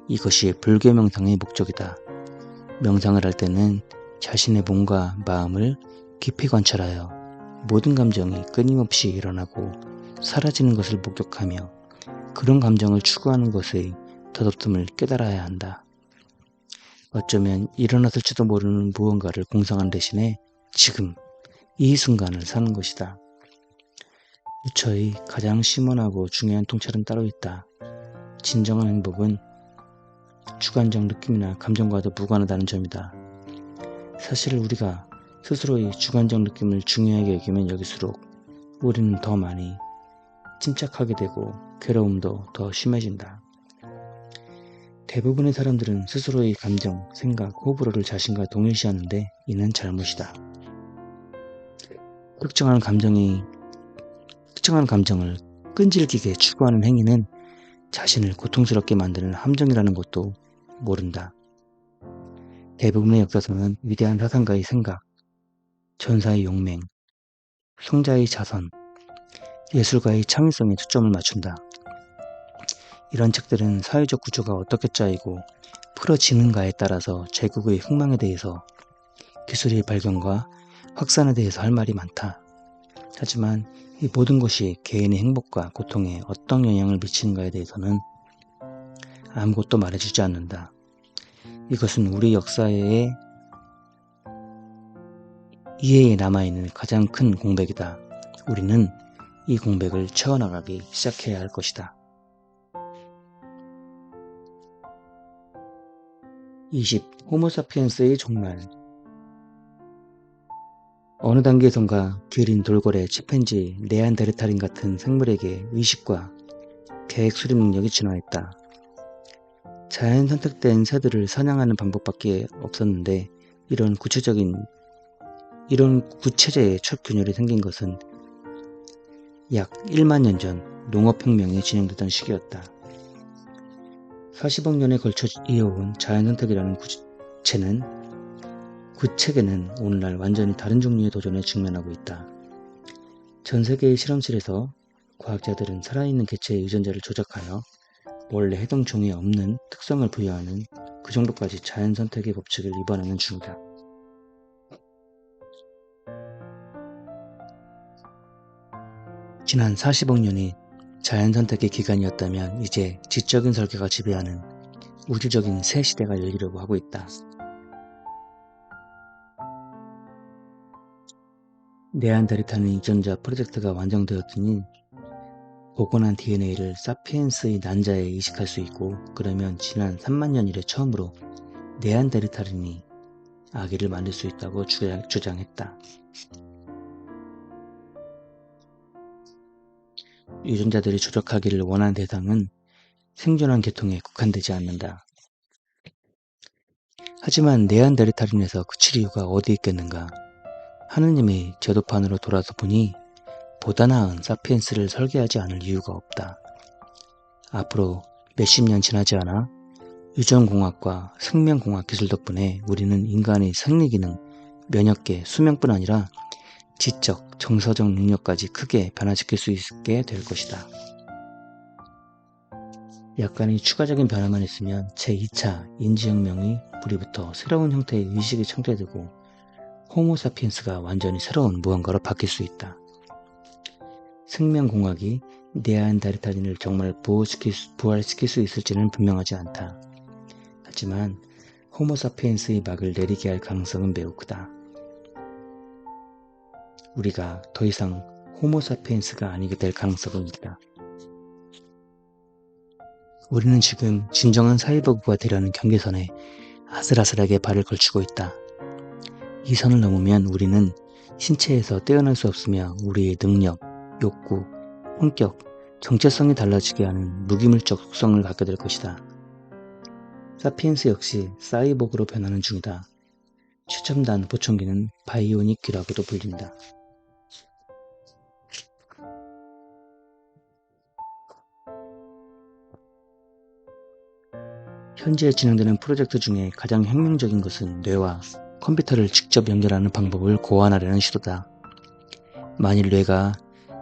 이것이 불교 명상의 목적이다. 명상을 할 때는 자신의 몸과 마음을 깊이 관찰하여 모든 감정이 끊임없이 일어나고 사라지는 것을 목격하며 그런 감정을 추구하는 것의 덧없음을 깨달아야 한다. 어쩌면 일어났을지도 모르는 무언가를 공상한 대신에 지금 이 순간을 사는 것이다. 부처의 가장 심원하고 중요한 통찰은 따로 있다. 진정한 행복은 주관적 느낌이나 감정과도 무관하다는 점이다. 사실 우리가 스스로의 주관적 느낌을 중요하게 여기면 여길수록 우리는 더 많이 침착하게 되고 괴로움도 더 심해진다. 대부분의 사람들은 스스로의 감정, 생각, 호불호를 자신과 동일시하는데 이는 잘못이다. 특정한 감정을 끈질기게 추구하는 행위는 자신을 고통스럽게 만드는 함정이라는 것도 모른다. 대부분의 역사서는 위대한 사상가의 생각, 전사의 용맹, 성자의 자선, 예술가의 창의성에 초점을 맞춘다. 이런 책들은 사회적 구조가 어떻게 짜이고 풀어지는가에 따라서 제국의 흥망에 대해서 기술의 발견과 확산에 대해서 할 말이 많다. 하지만 이 모든 것이 개인의 행복과 고통에 어떤 영향을 미치는가에 대해서는 아무것도 말해주지 않는다. 이것은 우리 역사의 이해에 남아있는 가장 큰 공백이다. 우리는 이 공백을 채워나가기 시작해야 할 것이다. 20. 호모사피엔스의 종말. 어느 단계에선가 기린, 돌고래, 침팬지, 네안데르탈인 같은 생물에게 의식과 계획 수립 능력이 진화했다. 자연 선택된 새들을 사냥하는 방법밖에 없었는데 이런 구체제의 첫 균열이 생긴 것은 약 1만 년 전 농업혁명이 진행되던 시기였다. 40억 년에 걸쳐 이어온 자연선택이라는 구체계는 오늘날 완전히 다른 종류의 도전에 직면하고 있다. 전 세계의 실험실에서 과학자들은 살아있는 개체의 유전자를 조작하여 원래 해당 종에 없는 특성을 부여하는 그 정도까지 자연선택의 법칙을 위반하는 중이다. 지난 40억 년이 자연선택의 기간이었다면 이제 지적인 설계가 지배하는 우주적인 새 시대가 열리려고 하고 있다. 네안데르탈인 유전자 프로젝트가 완성되었으니 복원한 DNA를 사피엔스의 난자에 이식할 수 있고 그러면 지난 3만 년 이래 처음으로 네안데르탈인이 아기를 만들 수 있다고 주장했다. 유전자들이 조작하기를 원하는 대상은 생존한 계통에 국한되지 않는다. 하지만 네안데르탈인에서 그칠 이유가 어디 있겠는가? 하느님이 제도판으로 돌아서 보니 보다 나은 사피엔스를 설계하지 않을 이유가 없다. 앞으로 몇십 년 지나지 않아 유전공학과 생명공학 기술 덕분에 우리는 인간의 생리기능, 면역계, 수명뿐 아니라 지적, 정서적 능력까지 크게 변화시킬 수 있게 될 것이다. 약간의 추가적인 변화만 있으면 제2차 인지혁명의 불이부터 새로운 형태의 의식이 창조되고 호모사피엔스가 완전히 새로운 무언가로 바뀔 수 있다. 생명공학이 네안데르탈인을 정말 부활시킬 수 있을지는 분명하지 않다. 하지만 호모사피엔스의 막을 내리게 할 가능성은 매우 크다. 우리가 더 이상 호모사피엔스가 아니게 될 가능성은 있다. 우리는 지금 진정한 사이보그가 되려는 경계선에 아슬아슬하게 발을 걸치고 있다. 이 선을 넘으면 우리는 신체에서 떼어날 수 없으며 우리의 능력, 욕구, 성격, 정체성이 달라지게 하는 무기물적 속성을 갖게 될 것이다. 사피엔스 역시 사이보그로 변하는 중이다. 최첨단 보청기는 바이오닉 귀라고도 불린다. 현재 진행되는 프로젝트 중에 가장 혁명적인 것은 뇌와 컴퓨터를 직접 연결하는 방법을 고안하려는 시도다. 만일 뇌가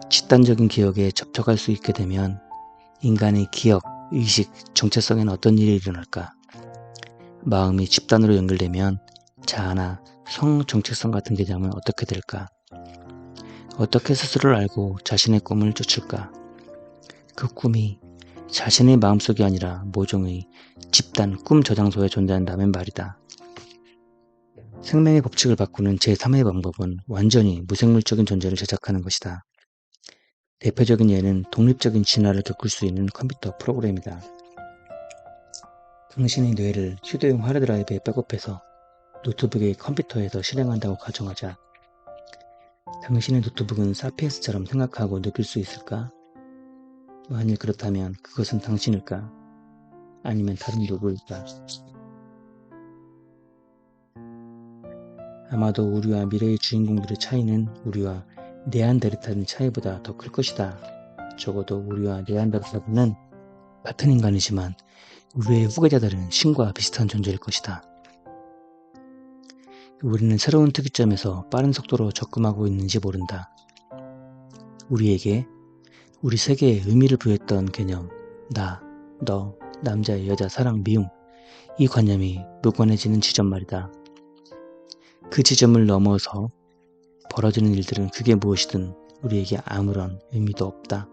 집단적인 기억에 접촉할 수 있게 되면 인간의 기억, 의식, 정체성에는 어떤 일이 일어날까? 마음이 집단으로 연결되면 자아나 성 정체성 같은 개념은 어떻게 될까? 어떻게 스스로를 알고 자신의 꿈을 쫓을까? 그 꿈이 자신의 마음속이 아니라 모종의 집단 꿈 저장소에 존재한다면 말이다. 생명의 법칙을 바꾸는 제3의 방법은 완전히 무생물적인 존재를 제작하는 것이다. 대표적인 예는 독립적인 진화를 겪을 수 있는 컴퓨터 프로그램이다. 당신의 뇌를 휴대용 하드드라이브에 백업해서 노트북의 컴퓨터에서 실행한다고 가정하자. 당신의 노트북은 사피엔스처럼 생각하고 느낄 수 있을까? 만일 그렇다면 그것은 당신일까? 아니면 다른 누구일까? 아마도 우리와 미래의 주인공들의 차이는 우리와 네안데르탈인 차이보다 더 클 것이다. 적어도 우리와 네안데르탈인은 같은 인간이지만 우리의 후계자들은 신과 비슷한 존재일 것이다. 우리는 새로운 특이점에서 빠른 속도로 접근하고 있는지 모른다. 우리에게 우리 세계에 의미를 부여했던 개념, 나, 너, 남자, 여자, 사랑, 미움, 이 관념이 무관해지는 지점 말이다. 그 지점을 넘어서 벌어지는 일들은 그게 무엇이든 우리에게 아무런 의미도 없다.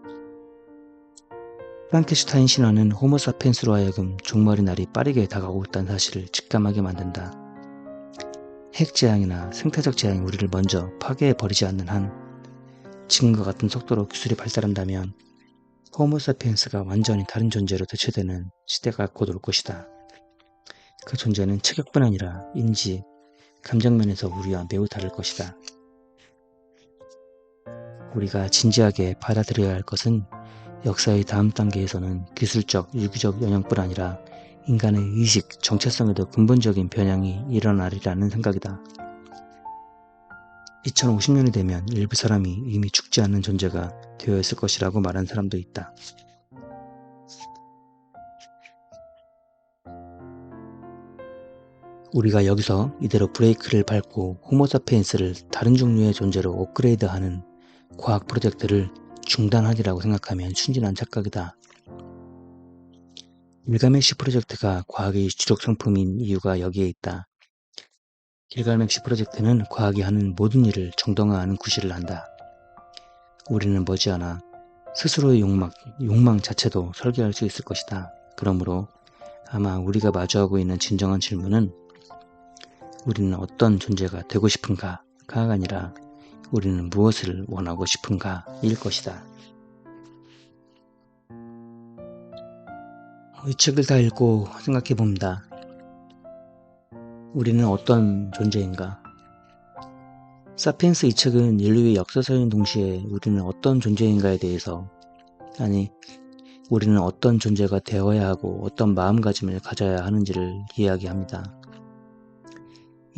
프랑켄슈타인 신화는 호모사피엔스로 하여금 종말의 날이 빠르게 다가오고 있다는 사실을 직감하게 만든다. 핵재앙이나 생태적 재앙이 우리를 먼저 파괴해버리지 않는 한 지금과 같은 속도로 기술이 발달한다면 호모사피엔스가 완전히 다른 존재로 대체되는 시대가 곧 올 것이다. 그 존재는 체격뿐 아니라 인지, 감정면에서 우리와 매우 다를 것이다. 우리가 진지하게 받아들여야 할 것은 역사의 다음 단계에서는 기술적, 유기적 영향뿐 아니라 인간의 의식, 정체성에도 근본적인 변형이 일어나리라는 생각이다. 2050년이 되면 일부 사람이 이미 죽지 않는 존재가 되어 있을 것이라고 말한 사람도 있다. 우리가 여기서 이대로 브레이크를 밟고 호모사피엔스를 다른 종류의 존재로 업그레이드하는 과학 프로젝트를 중단하리라고 생각하면 순진한 착각이다. 길가메시 프로젝트가 과학의 주력 상품인 이유가 여기에 있다. 길가메시 프로젝트는 과학이 하는 모든 일을 정당화하는 구실을 한다. 우리는 머지않아 스스로의 욕망 자체도 설계할 수 있을 것이다. 그러므로 아마 우리가 마주하고 있는 진정한 질문은 우리는 어떤 존재가 되고 싶은가가 아니라 우리는 무엇을 원하고 싶은가 일 것이다. 이 책을 다 읽고 생각해 봅니다. 우리는 어떤 존재인가? 사피엔스 이 책은 인류의 역사서인 동시에 우리는 어떤 존재인가에 대해서, 아니 우리는 어떤 존재가 되어야 하고 어떤 마음가짐을 가져야 하는지를 이야기합니다.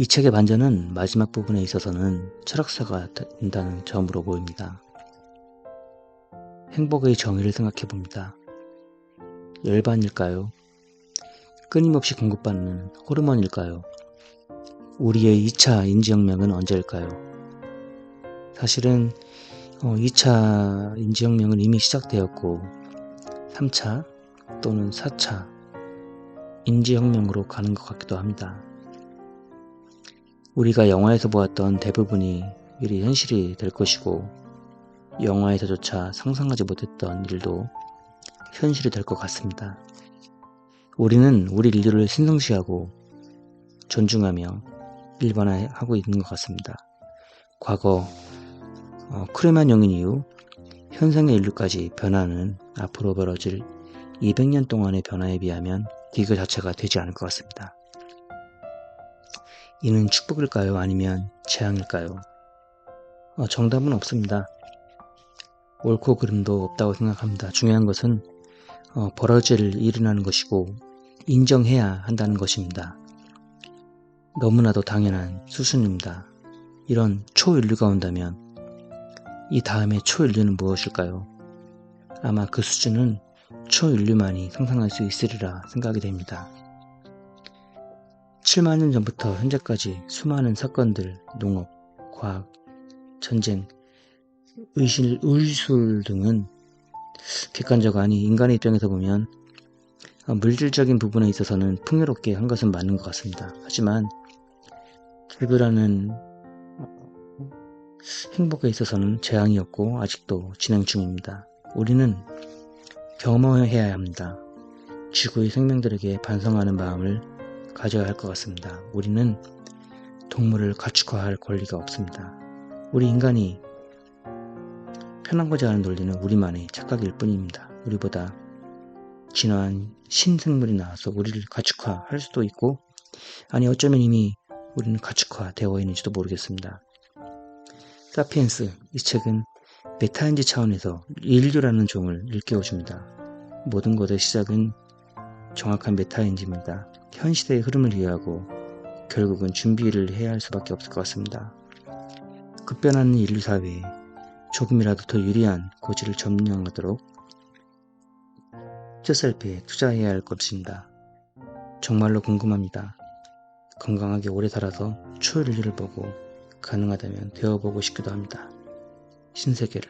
이 책의 반전은 마지막 부분에 있어서는 철학사가 된다는 점으로 보입니다. 행복의 정의를 생각해 봅니다. 열반일까요? 끊임없이 공급받는 호르몬일까요? 우리의 2차 인지혁명은 언제일까요? 사실은 2차 인지혁명은 이미 시작되었고 3차 또는 4차 인지혁명으로 가는 것 같기도 합니다. 우리가 영화에서 보았던 대부분이 미리 현실이 될 것이고 영화에서조차 상상하지 못했던 일도 현실이 될 것 같습니다. 우리는 우리 인류를 신성시하고 존중하며 일반화하고 있는 것 같습니다. 과거 크레만 용인 이후 현생의 인류까지 변화는 앞으로 벌어질 200년 동안의 변화에 비하면 그 자체가 되지 않을 것 같습니다. 이는 축복일까요? 아니면 재앙일까요? 정답은 없습니다. 옳고 그름도 없다고 생각합니다. 중요한 것은 벌어질 일이라는 것이고 인정해야 한다는 것입니다. 너무나도 당연한 수순입니다. 이런 초인류가 온다면 이 다음에 초인류는 무엇일까요? 아마 그 수준은 초인류만이 상상할 수 있으리라 생각이 됩니다. 7만 년 전부터 현재까지 수많은 사건들, 농업, 과학, 전쟁, 의술 등은 객관적 아니 인간의 입장에서 보면 물질적인 부분에 있어서는 풍요롭게 한 것은 맞는 것 같습니다. 하지만 불교라는 행복에 있어서는 재앙이었고 아직도 진행 중입니다. 우리는 경험해야 합니다. 지구의 생명들에게 반성하는 마음을 가져야 할 것 같습니다. 우리는 동물을 가축화할 권리가 없습니다. 우리 인간이 편한고자 하는 논리는 우리만의 착각일 뿐입니다. 우리보다 진화한 신생물이 나와서 우리를 가축화할 수도 있고 아니 어쩌면 이미 우리는 가축화되어 있는지도 모르겠습니다. 사피엔스, 이 책은 메타인지 차원에서 인류라는 종을 일깨워줍니다. 모든 것의 시작은 정확한 메타인지입니다. 현 시대의 흐름을 이해하고 결국은 준비를 해야 할 수밖에 없을 것 같습니다. 급변하는 인류 사회에 조금이라도 더 유리한 고지를 점령하도록 셋셀피에 투자해야 할 것입니다. 정말로 궁금합니다. 건강하게 오래 살아서 초인류를 보고 가능하다면 되어보고 싶기도 합니다. 신세계를.